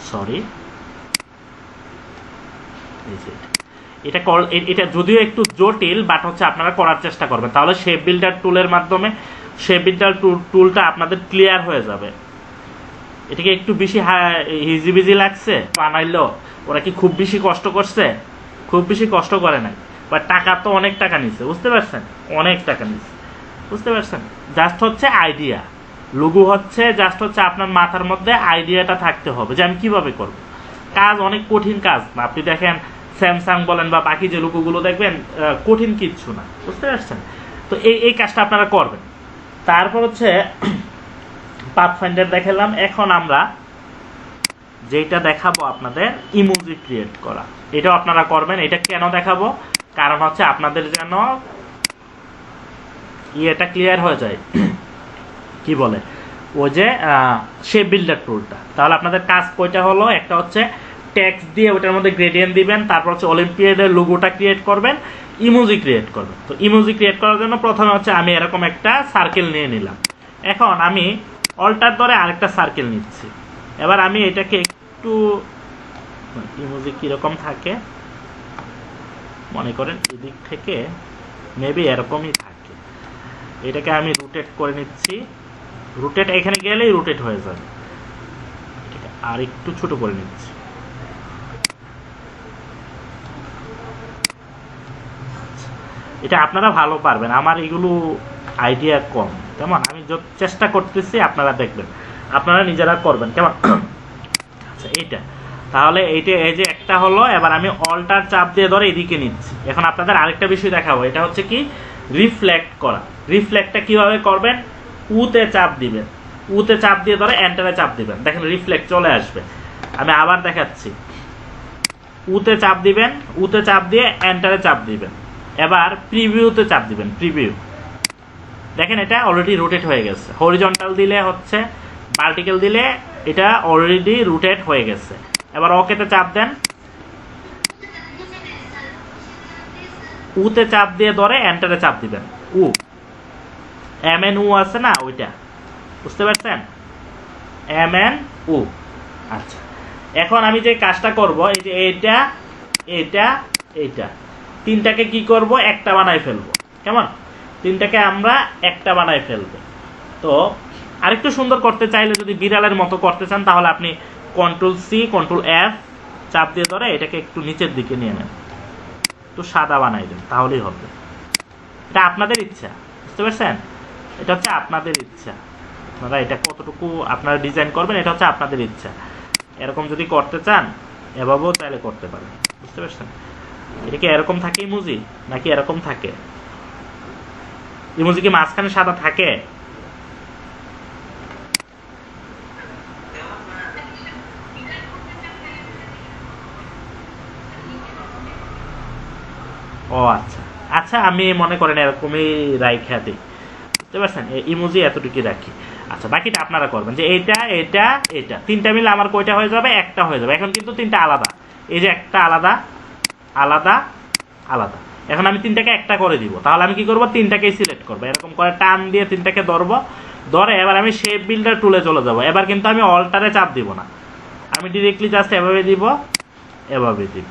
সরি, এটা যদিও একটু জটিল, বাট হচ্ছে আপনারা করার চেষ্টা করবেন, তাহলে শেপ বিল্ডার টুলের মাধ্যমে শেপ বিল্ডার টুলটা আপনাদের ক্লিয়ার হয়ে যাবে। এটাকে একটু বেশি হিজিবিজি লাগছে বানাইলো, ওরা কি খুব বেশি কষ্ট করছে? খুব বেশি কষ্ট করে নাই, বাট টাকা তো অনেক টাকা নিছে, বুঝতে পারছেন, অনেক টাকা নিছে, বুঝতে পারছেন। জাস্ট হচ্ছে আইডিয়া, লুগু হচ্ছে জাস্ট হচ্ছে আপনার মাথার মধ্যে আইডিয়াটা থাকতে হবে যে আমি কিভাবে করব। কাজ অনেক কঠিন কাজ না, আপনি দেখেন স্যামসাং বলেন বা বাকি যে লুকুগুলো দেখবেন, কঠিন কিচ্ছু না, বুঝতে পারছেন। তো এই কাজটা আপনারা করবেন। তারপর হচ্ছে পাথফাইন্ডার দেখালাম। এখন আমরা যেটা দেখাবো আপনাদের, ইমোজি ক্রিয়েট করা, এটাও আপনারা করবেন। এটা কেন দেখাবো, কারণ হচ্ছে আপনাদের যেন এটা ক্লিয়ার হয়ে যায়, কি বলে ওই যে শেপ বিল্ডার টুলটা। তাহলে আপনাদের কাজ কয়টা হলো, একটা হচ্ছে টেক্সট দিয়ে ওটার মধ্যে গ্রেডিয়েন্ট দিবেন, তারপর হচ্ছে অলিম্পিয়াডের লোগোটা ক্রিয়েট করবেন, ইমোজি ক্রিয়েট করবেন। তো ইমোজি ক্রিয়েট করার জন্য প্রথমে হচ্ছে আমি এরকম একটা সার্কেল নিয়ে নিলাম। এখন আমি অল্টার ধরে আরেকটা সার্কেল নিচ্ছি। এবার আমি এটাকে একটু, ইমোজি কীরকম থাকে মনে করেন, এদিক থেকে মেবি এরকমই থাকে, এটাকে আমি রোটেট করে নিচ্ছি। রুটেট এখানে গেলেই রুটেট হয়ে যাবে, আর একটু ছোট করে নিচ্ছি। এটা আপনারা ভালো পারবেন, আমার এগুলো আইডিয়া কম, কেমন, আমি চেষ্টা করতেছি, আপনারা দেখবেন, আপনারা নিজেরা করবেন, কেমন। আচ্ছা, এইটা তাহলে এইটা, এই যে একটা হলো। এবার আমি অল্টার চাপ দিয়ে ধরে এদিকে নিচ্ছি। এখন আপনাদের আরেকটা বিষয় দেখাবো, এটা হচ্ছে কি রিফ্লেক্ট করা। রিফ্লেক্টটা কিভাবে করবেন, উতে চাপ দিবেন, উতে চাপ দিয়ে ধরে এন্টারে চাপ দিবেন, দেখেন রিফ্লেক্ট চলে আসবে। আমি আবার দেখাচ্ছি, উতে চাপ দিবেন, উতে চাপ দিয়ে এন্টারে চাপ দিবেন, এবার প্রিভিউতে চাপ দিবেন, প্রিভিউ। দেখেন এটা অলরেডি রোটেট হয়ে গেছে। হরিজন্টাল দিলে হচ্ছে, ভার্টিক্যাল দিলে এটা অলরেডি রোটেট হয়ে গেছে। এবার ওকেতে চাপ দেন, উতে চাপ দিয়ে ধরে এন্টারে চাপ দিবেন, উ এম এন উ আছে না ওইটা, বুঝতে পারছেন, এম এন উ। আচ্ছা, এখন আমি যে কাজটা করব, এই যে এইটা এইটা এইটা তিনটাকে কি করব, একটা বানাই ফেলবো। কেমন, তিনটাকে আমরা একটা বানাই ফেলবো। তো আরেকটু সুন্দর করতে চাইলে, যদি বিড়ালের মতো করতে চান, তাহলে আপনি কন্ট্রোল সি কন্ট্রোল এফ চাপ দিয়ে ধরে এটাকে একটু নিচের দিকে নিয়ে নেন, একটু সাদা বানাই দেন, তাহলেই হবে। এটা আপনাদের ইচ্ছা, বুঝতে পারছেন, এটা হচ্ছে আপনাদের ইচ্ছা, আপনারা এটা কতটুকু আপনারা ডিজাইন করবেন, এটা হচ্ছে আপনাদের ইচ্ছা। এরকম যদি করতে চান এভাবেও চাইলে করতে পারেন, বুঝতে পারছেন। এটা কি এরকম থাকে ইমোজি, নাকি এরকম থাকে ইমোজি? কি মাঝখানে সাদা থাকে? ও আচ্ছা আচ্ছা, আমি মনে করেন এরকমই রাইখা দিই, বুঝতে পারছেন, ইমোজি এতটুকুই রাখি। আচ্ছা, বাকিটা আপনারা করবেন, যে এইটা এটা এটা তিনটা মিলে আমার কয়টা হয়ে যাবে, একটা হয়ে যাবে। এখন কিন্তু তিনটা আলাদা, এই যে একটা আলাদা আলাদা আলাদা। এখন আমি তিনটাকে একটা করে দিব, তাহলে আমি কি করব, তিনটাকেই সিলেক্ট করবো, এরকম করে টান দিয়ে তিনটাকে ধরবো, ধরে এবার আমি শেপ বিল্ডার টুলে চলে যাব। এবার কিন্তু আমি অল্টারে চাপ দিব না, আমি ডিরেক্টলি জাস্ট এভাবে দিব, এভাবে দিব।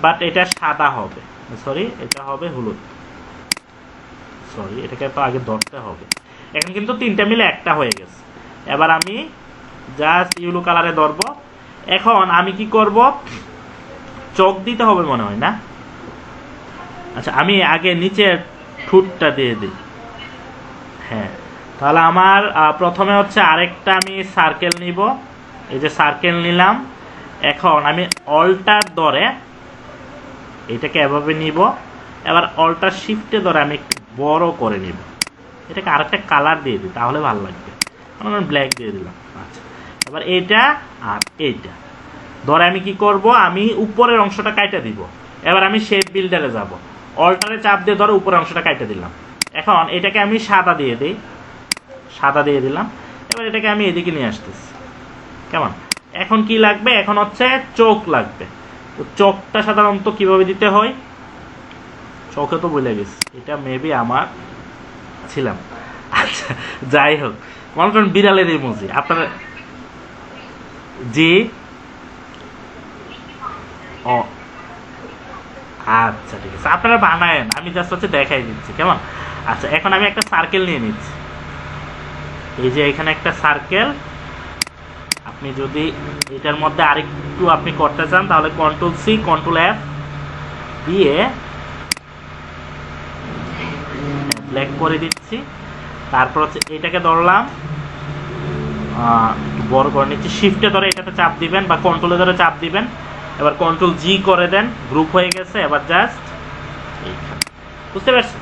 বাট এটা সাদা হবে, সরি এটা হবে হলুদ, সরি এটাকে তো আগে ধরতে হবে। এখন কিন্তু তিনটা মিলে একটা হয়ে গেছে। এবার আমি জাস্ট ইয়েলো কালারে ধরবো। এখন আমি কি করব, চোখ দিতে হবে মনে হয় না? আচ্ছা, আমি আগে নিচের ঠোঁটটা দিয়ে দিই। হ্যাঁ, তাহলে আমার প্রথমে হচ্ছে আরেকটা আমি সার্কেল নিব, এই যে সার্কেল নিলাম। এখন আমি অল্টার ধরে এটাকে এভাবে নিব, এবার অল্টার শিফটে ধরে আমি একটু বড় করে নিব, এটাকে আরেকটা কালার দিয়ে দিই, তাহলে ভালো লাগবে। আমি ব্ল্যাক দিয়ে দিলাম। আচ্ছা, এবার এইটা আর এইটা ধরে আমি কি করব, আমি উপরের অংশটা কাইটা দিব। এবার আমি শেপ বিল্ডারে যাব, অল্টারে চাপ দিয়ে ধরে উপরের অংশটা কাইটা দিলাম। এখন এটাকে আমি সাদা দিয়ে দিই, সাদা দিয়ে দিলাম। এবার এটাকে আমি এদিকে নিয়ে আসতেছি। কেমন, এখন কি লাগবে, এখন হচ্ছে চোখ লাগবে। তো চোখটা সাধারণত কিভাবে দিতে হয়, চোখে তো বলে গেছি, এটা মেবি আমার ছিলাম। আচ্ছা, যাই হোক, মনে করেন বিড়ালের ইমোজি আপনারা, জি ও আচ্ছা ঠিক আছে, আপনারা বানায়েন, আমি জাস্ট হচ্ছে দেখাই দিচ্ছি। কেমন, আচ্ছা এখন আমি একটা সার্কেল নিয়ে নিচ্ছি, এই যে এখানে একটা সার্কেল। আপনি যদি এটার মধ্যে আরেকটু আপনি করতে চান, তাহলে কন্ট্রোল সি কন্ট্রোল এফ দিয়ে ব্ল্যাক করে দিচ্ছি। তারপর হচ্ছে এটাকে ধরলাম, বড় করে নিচ্ছি, শিফটে ধরে এটাতে চাপ দিবেন বা কন্ট্রোলে ধরে চাপ দিবেন। এবার কন্ট্রোল জি করে দেন, গ্রুপ হয়ে গেছে। এবার জাস্ট এইখানে, বুঝতে পারছেন,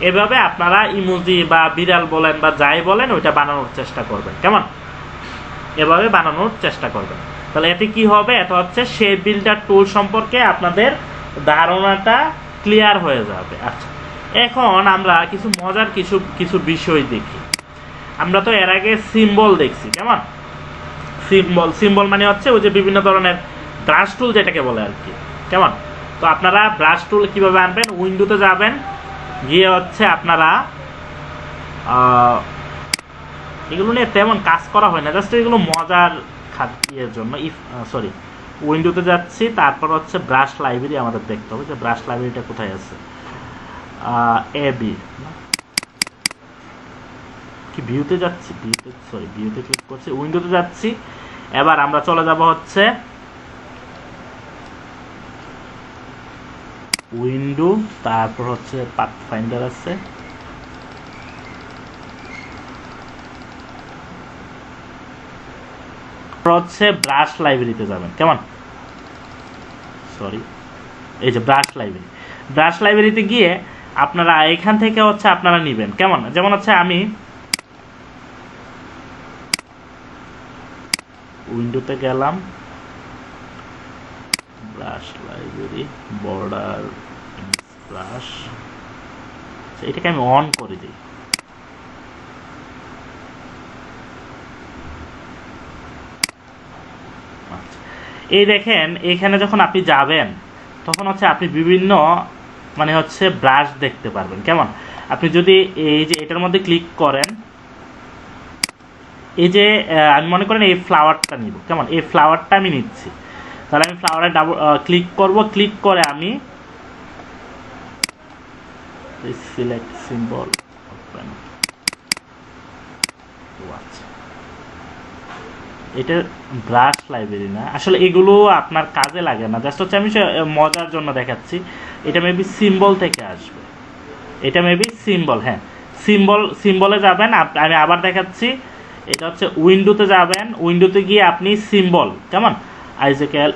এভাবে আপনারা ইমোজি বা বিড়াল বলেন বা যাই বলেন ওইটা বানানোর চেষ্টা করবেন। কেমন, এভাবে বানানোর চেষ্টা করবেন। তাহলে এতে কি হবে, এটা হচ্ছে শেপ বিল্ডার টুল সম্পর্কে আপনাদের ধারণাটা ক্লিয়ার হয়ে যাবে। আচ্ছা, এখন আমরা কিছু মজার কিছু বিষয় দেখি। আমরা তো এর আগে সিম্বল দেখছি। কেমন, সিম্বল মানে হচ্ছে ওই যে বিভিন্ন ধরনের ব্রাশ টুল যেটাকে বলে আর কি। কেমন, তো আপনারা ব্রাশ টুল কিভাবে আনবেন, উইন্ডোতে যাবেন, গিয়ে হচ্ছে আপনারা এগুলো নিয়ে তেমন কাজ করা হয় না, জাস্ট এগুলো মজার খাদ্যের জন্য। সরি, উইন্ডোতে যাচ্ছি, তারপর হচ্ছে ব্রাশ লাইব্রেরি আমাদের দেখতে হবে, যে ব্রাশ লাইব্রেরিটা কোথায় আছে। এবি কি ভিউতে যাচ্ছি, ভিউতে ক্লিক করছি, উইন্ডোতে যাচ্ছি। এবার আমরা চলে যাব হচ্ছে উইন্ডো, তারপর হচ্ছে পাথ ফাইন্ডার আছে, হচ্ছে ব্রাশ লাইব্রেরিতে যাবেন। কেমন, সরি এই যে ব্রাশ লাইব্রেরিতে গিয়ে আপনারা এখান থেকে হচ্ছে আপনারা নেবেন। কেমন, যেমন হচ্ছে আমি উইন্ডোতে গেলাম, ব্রাশ লাইব্রেরি, বর্ডার ব্রাশ, এটাকে আমি অন করে দিই। এই দেখেন এখানে যখন আপনি যাবেন তখন হচ্ছে আপনি বিভিন্ন মানে হচ্ছে ব্রাশ দেখতে পারবেন। কেমন, আপনি যদি এই যে এটার মধ্যে ক্লিক করেন, এই যে আমি মনে করেন এই ফ্লাওয়ারটা নিব, কেমন, এই ফ্লাওয়ারটা আমি নিচ্ছি, তাহলে আমি ফ্লাওয়ারে ডাবল ক্লিক করব, ক্লিক করে আমি সিলেক্ট সিম্বল ওপেন, এটা ব্রাশ লাইব্রেরি না, আসলে এগুলো আপনার কাজে লাগে না, জাস্ট হচ্ছে আমি মজার জন্য দেখাচ্ছি। এটা মেবি সিম্বল থেকে আসবে, এটা মেবি সিম্বল, হ্যাঁ সিম্বলে যাবেন। আমি আবার দেখাচ্ছি, এটা হচ্ছে উইন্ডোতে যাবেন, উইন্ডোতে গিয়ে আপনি সিম্বল, কেমন, আইজেকেল,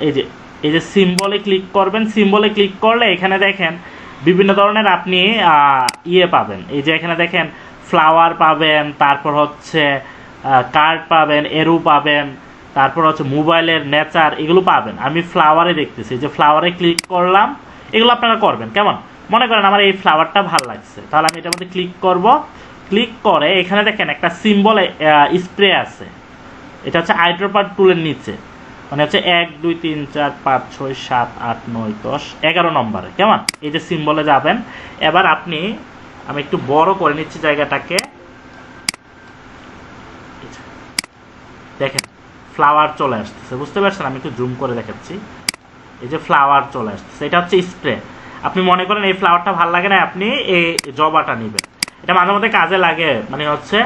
এই যে সিম্বলে ক্লিক করবেন। সিম্বলে ক্লিক করলে এখানে দেখেন বিভিন্ন ধরনের আপনি ইয়ে পাবেন। এই যে এখানে দেখেন ফ্লাওয়ার পাবেন, তারপর হচ্ছে কার্ড পাবেন, এরো পাবেন, তারপর হচ্ছে মোবাইলের নেচার, এগুলো পাবেন। আমি ফ্লাওয়ারে দেখতেছি, যে ফ্লাওয়ারে ক্লিক করলাম, এগুলো আপনারা করবেন। কেমন, মনে করেন আমার এই ফ্লাওয়ারটা ভালো লাগছে, তাহলে আমি এটার মধ্যে ক্লিক করব। ক্লিক করে এখানে দেখেন একটা সিম্বল স্প্রে আছে, এটা হচ্ছে আইড্রপার টুলের নিচে, মানে হচ্ছে 1 2 3 4 5 6 7 8 9 10 11 নম্বরে। কেমন, এই যে সিম্বলে যাবেন। এবার আপনি, আমি একটু বড় করে নিচ্ছি জায়গাটাকে, দেখেন ফ্লাওয়ার চলে আসতেছে, বুঝতে পারছেন, আমি একটু জুম করে দেখাচ্ছি। এই যে ফ্লাওয়ার চলে আসতেছে, এটা হচ্ছে স্প্রে। আপনি মনে করেন এই ফ্লাওয়ারটা ভালো লাগে না, আপনি এই জবাটা নেবেন, এটা মাঝে মধ্যে কাজে লাগে, মানে হচ্ছে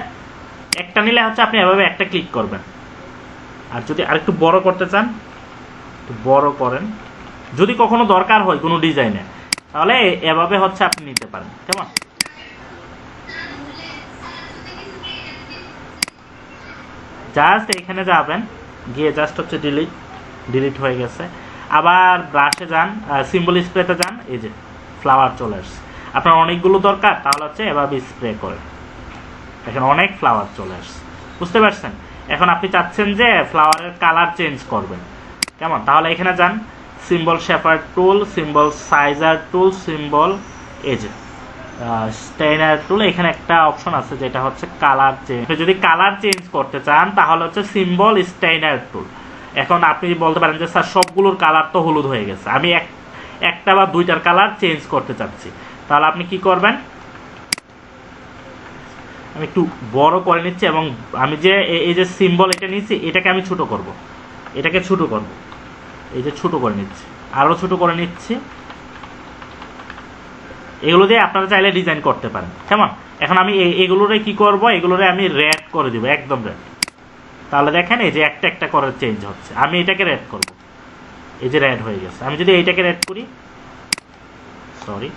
একটা নিলে হচ্ছে আপনি এভাবে একটা ক্লিক করবেন। আর যদি আরেকটু বড় করতে চান, একটু বড় করেন, যদি কখনো দরকার হয় কোনো ডিজাইনে, তাহলে এভাবে হচ্ছে আপনি নিতে পারেন। কেমন, জাস্ট এখানে যাবেন, গিয়ে জাস্ট হচ্ছে ডিলিট হয়ে গেছে। আবার ব্রাশে যান, সিম্বল স্প্রেতে যান, এই যে ফ্লাওয়ার চলে আসছে। আপনার অনেকগুলো দরকার, তাহলে হচ্ছে এভাবে স্প্রে করেন, এখানে অনেক ফ্লাওয়ার চলে আসছে, বুঝতে পারছেন। এখন আপনি চাচ্ছেন যে ফ্লাওয়ারের কালার চেঞ্জ করবেন, কেমন, তাহলে এখানে যান, সিম্বল শেপার টুল, সিম্বল সাইজার টুল, সিম্বল এই যে স্টেইনার টুল, এখানে একটা অপশন আছে যেটা হচ্ছে কালার চেঞ্জ। যদি কালার চেঞ্জ করতে চান তাহলে হচ্ছে সিম্বল স্টেইনার টুল। এখন আপনি বলতে পারেন যে স্যার সবগুলোর কালার তো হলুদ হয়ে গেছে, আমি একটা বা দুইটার কালার চেঞ্জ করতে চাচ্ছি, তাহলে আপনি কি করবেন, আমি একটু বড় করে নিচ্ছি, এবং আমি যে এই যে সিম্বল এটা নিচ্ছি, এটাকে আমি ছোট করব, এটাকে ছোট করব, এই যে ছোট করে নিচ্ছি, আরো ছোট করে নিচ্ছি। এগুলো দিয়ে আপনারা চাইলে ডিজাইন করতে পারেন। কেমন, এখন আমি এগুলোরে কি করব, এগুলোরে আমি রেড করে দিব, একদম রেড, তাহলে দেখেন এই যে একটা একটা করে চেঞ্জ হচ্ছে। আমি এটাকে রেড করব, এই যে রেড হয়ে গেছে। আমি যদি এইটাকে রেড করি, সরি,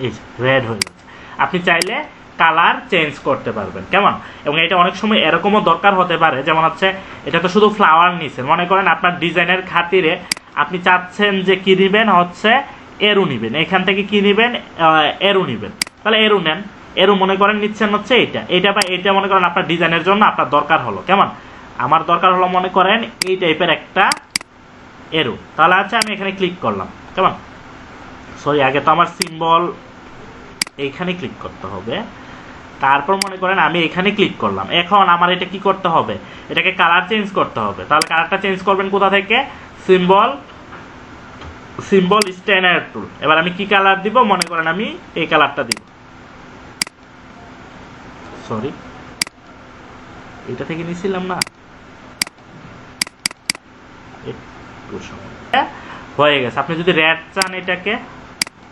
এই যে রেড হয়ে গেছে। আপনি চাইলে কালার চেঞ্জ করতে পারবেন। কেমন, এবং এটা অনেক সময় এরকমও দরকার হতে পারে, যেমন হচ্ছে এটা তো শুধু ফ্লাওয়ার নিছেন, মনে করেন আপনার ডিজাইনের খাতিরে আপনি চাচ্ছেন যে কি নিবেন, হচ্ছে এরু নিবেন, এখান থেকে কি নিবেন, এরু নিবেন, তাহলে এরু নেন। এরু মনে করেন নিচ্ছেন হচ্ছে এটা বা এটা মনে করেন আপনার ডিজাইনের জন্য আপনার দরকার হলো। কেমন, আমার দরকার হলো মনে করেন এই টাইপের একটা এরু, তাহলে হচ্ছে আমি এখানে ক্লিক করলাম। কেমন, সরি, আগে তো আমার সিম্বল এইখানে ক্লিক করতে হবে, তারপর মনে করেন আমি এখানে ক্লিক করলাম। এখন আমার এটা কি করতে হবে, এটাকে কালার চেঞ্জ করতে হবে, তাহলে কালারটা চেঞ্জ করবেন কোথা থেকে, সিম্বল স্টেইনার টুল। এবার আমি কি কালার দিব, মনে করেন আমি এই কালারটা দিব, সরি এটা থেকে নিছিলাম না, হয়ে গেছে। আপনি যদি রেড চান এটাকে,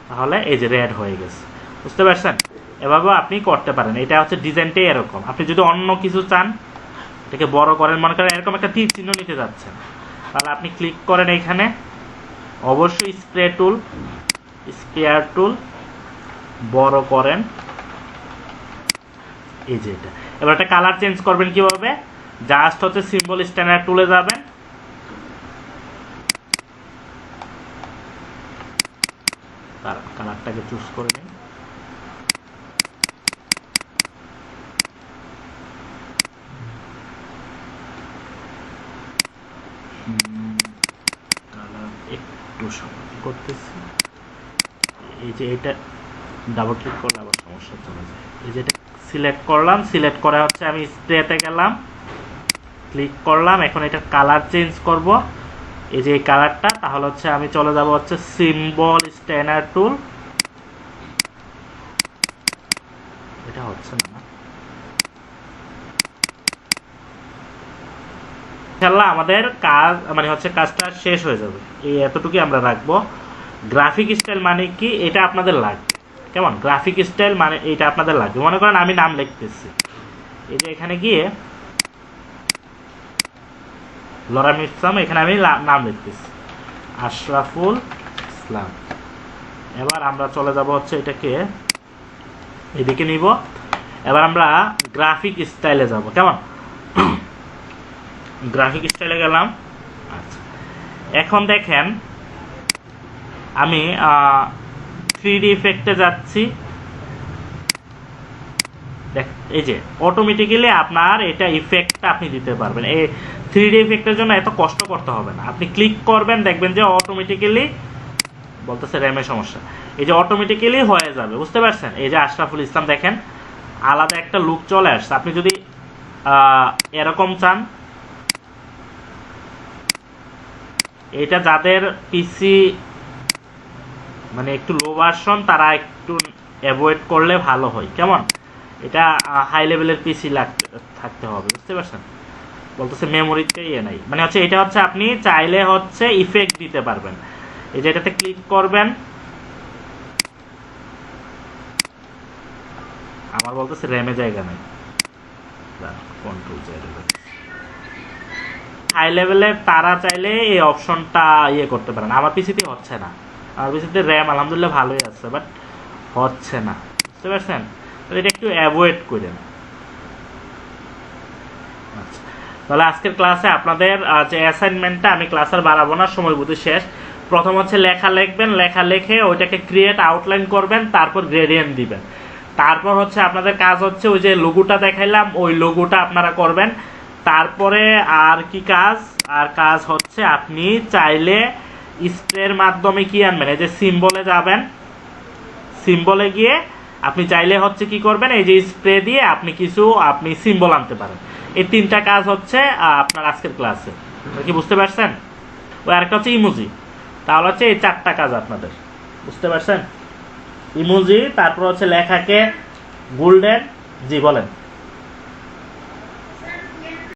তাহলে এই যে রেড হয়ে গেছে, বুঝতে পারছেন। এভাবেও আপনি করতে পারেন, এটা হচ্ছে ডিজাইনটাই এরকম। আপনি যদি অন্য কিছু চান, এটাকে বড় করেন, মনে করেন এরকম একটা তীর চিহ্ন নিতে যাচ্ছেন, তাহলে আপনি ক্লিক করেন এইখানে, অবশ্যই স্পেয়ার টুল বড় করেন, এই যে এটা। এবার একটা কালার চেঞ্জ করবেন কিভাবে, জাস্ট হচ্ছে সিম্বল স্টেইনার টুলে যাবেন, তার কালারটাকে চুজ করে নিন, একটু সমাধান করতেছি। এই যে এটা ডাবল ক্লিক করলে আবার সমস্যা চলে যায়। এই যে এটা সিলেক্ট করলাম, সিলেক্ট করে হচ্ছে আমি স্প্রেতে গেলাম, ক্লিক করলাম। এখন এটা কালার চেঞ্জ করব, এই যে এই কালারটা। তাহলে হচ্ছে আমি চলে যাব হচ্ছে সিম্বল স্ট্যানার টুল। এটা হচ্ছে না, ইনশাআল্লাহ আমাদের কাজ মানে হচ্ছে কাজটা শেষ হয়ে যাবে। এই এতটুকুই আমরা রাখবো। গ্রাফিক স্টাইল মানে কি এটা আপনাদের লাগবে, কেমন? গ্রাফিক স্টাইল মানে এটা আপনাদের লাগবে। মনে করেন আমি নাম লিখতেছি, এই যে এখানে গিয়ে লরাম ইসলাম, এখানে আমি নাম লিখতেছি আশরাফুল ইসলাম। এবার আমরা চলে যাব হচ্ছে এটাকে এদিকে নিব। এবার আমরা গ্রাফিক স্টাইলে যাব, কেমন? গ্রাফিক স্টাইলে গেলাম। আচ্ছা, এখন দেখেন আমি 3D ইফেক্টে যাচ্ছি। এই যে অটোমেটিক্যালি আপনার এটা ইফেক্টটা আপনি দিতে পারবেন। এই 3D ইফেক্টের জন্য এত কষ্ট করতে হবে না। আপনি ক্লিক করবেন, দেখবেন যে অটোমেটিক্যালি বলতেছে র্যামের সমস্যা, এই যে অটোমেটিক্যালি হয়ে যাবে, বুঝতে পারছেন? এই যে আশরাফুল ইসলাম দেখেন আলাদা একটা লুক চলে আসছে। আপনি যদি এরকম চান, এটা যাদের পিসি মানে একটু লো ভার্সন তারা একটু অ্যাভয়েড করলে ভালো হয়, কেমন? এটা হাই লেভেলের পিসি থাকতে হবে, বুঝতে পারছেন? বলতেছে মেমোরিতে ইয়ে নাই, মানে হচ্ছে এটা হচ্ছে আপনি চাইলে হচ্ছে ইফেক্ট দিতে পারবেন। এই যে এটাতে ক্লিক করবেন, আমার বলতেছে র্যামে জায়গা নাই, কন্ট্রোল জেড। হাই লেভেলের তারা চাইলে এই অপশনটা ইয়ে করতে পারেন। আমার পিসিতে হচ্ছে না, আমার পিসিতে র্যাম আলহামদুলিল্লাহ ভালোই আছে, বাট হচ্ছে না, বুঝতে পারছেন? তাহলে এটা একটু অ্যাভয়েড করেন। আচ্ছা, তাহলে আজকের ক্লাসে আপনাদের যে অ্যাসাইনমেন্টটা আমি ক্লাস আর বাড়াবো না, সময় বুঝে শেষ। প্রথম হচ্ছে লেখা লিখবেন, লেখা লিখে ওইটাকে ক্রিয়েট আউটলাইন করবেন, তারপর গ্রেডিয়েন্ট দিবেন। তারপর হচ্ছে আপনাদের কাজ হচ্ছে ওই যে লোগোটা দেখাইলাম ওই লোগোটা আপনারা করবেন। তারপরে আর কি কাজ? আর কাজ হচ্ছে আপনি চাইলে স্প্রের মাধ্যমে কি আনবেন, এই যে সিম্বলে যাবেন, সিম্বলে গিয়ে আপনি চাইলে হচ্ছে কি করবেন, এই যে স্প্রে দিয়ে আপনি কিছু আপনি সিম্বল আনতে পারেন। এই তিনটা কাজ হচ্ছে আপনার আজকের ক্লাসে, কি বুঝতে পারছেন? ওই আরেকটা হচ্ছে ইমোজি। তাহলে হচ্ছে এই চারটা কাজ আপনাদের, বুঝতে পারছেন? ইমোজি, তারপর হচ্ছে লেখাকে গোল্ডেন, জি বলেন।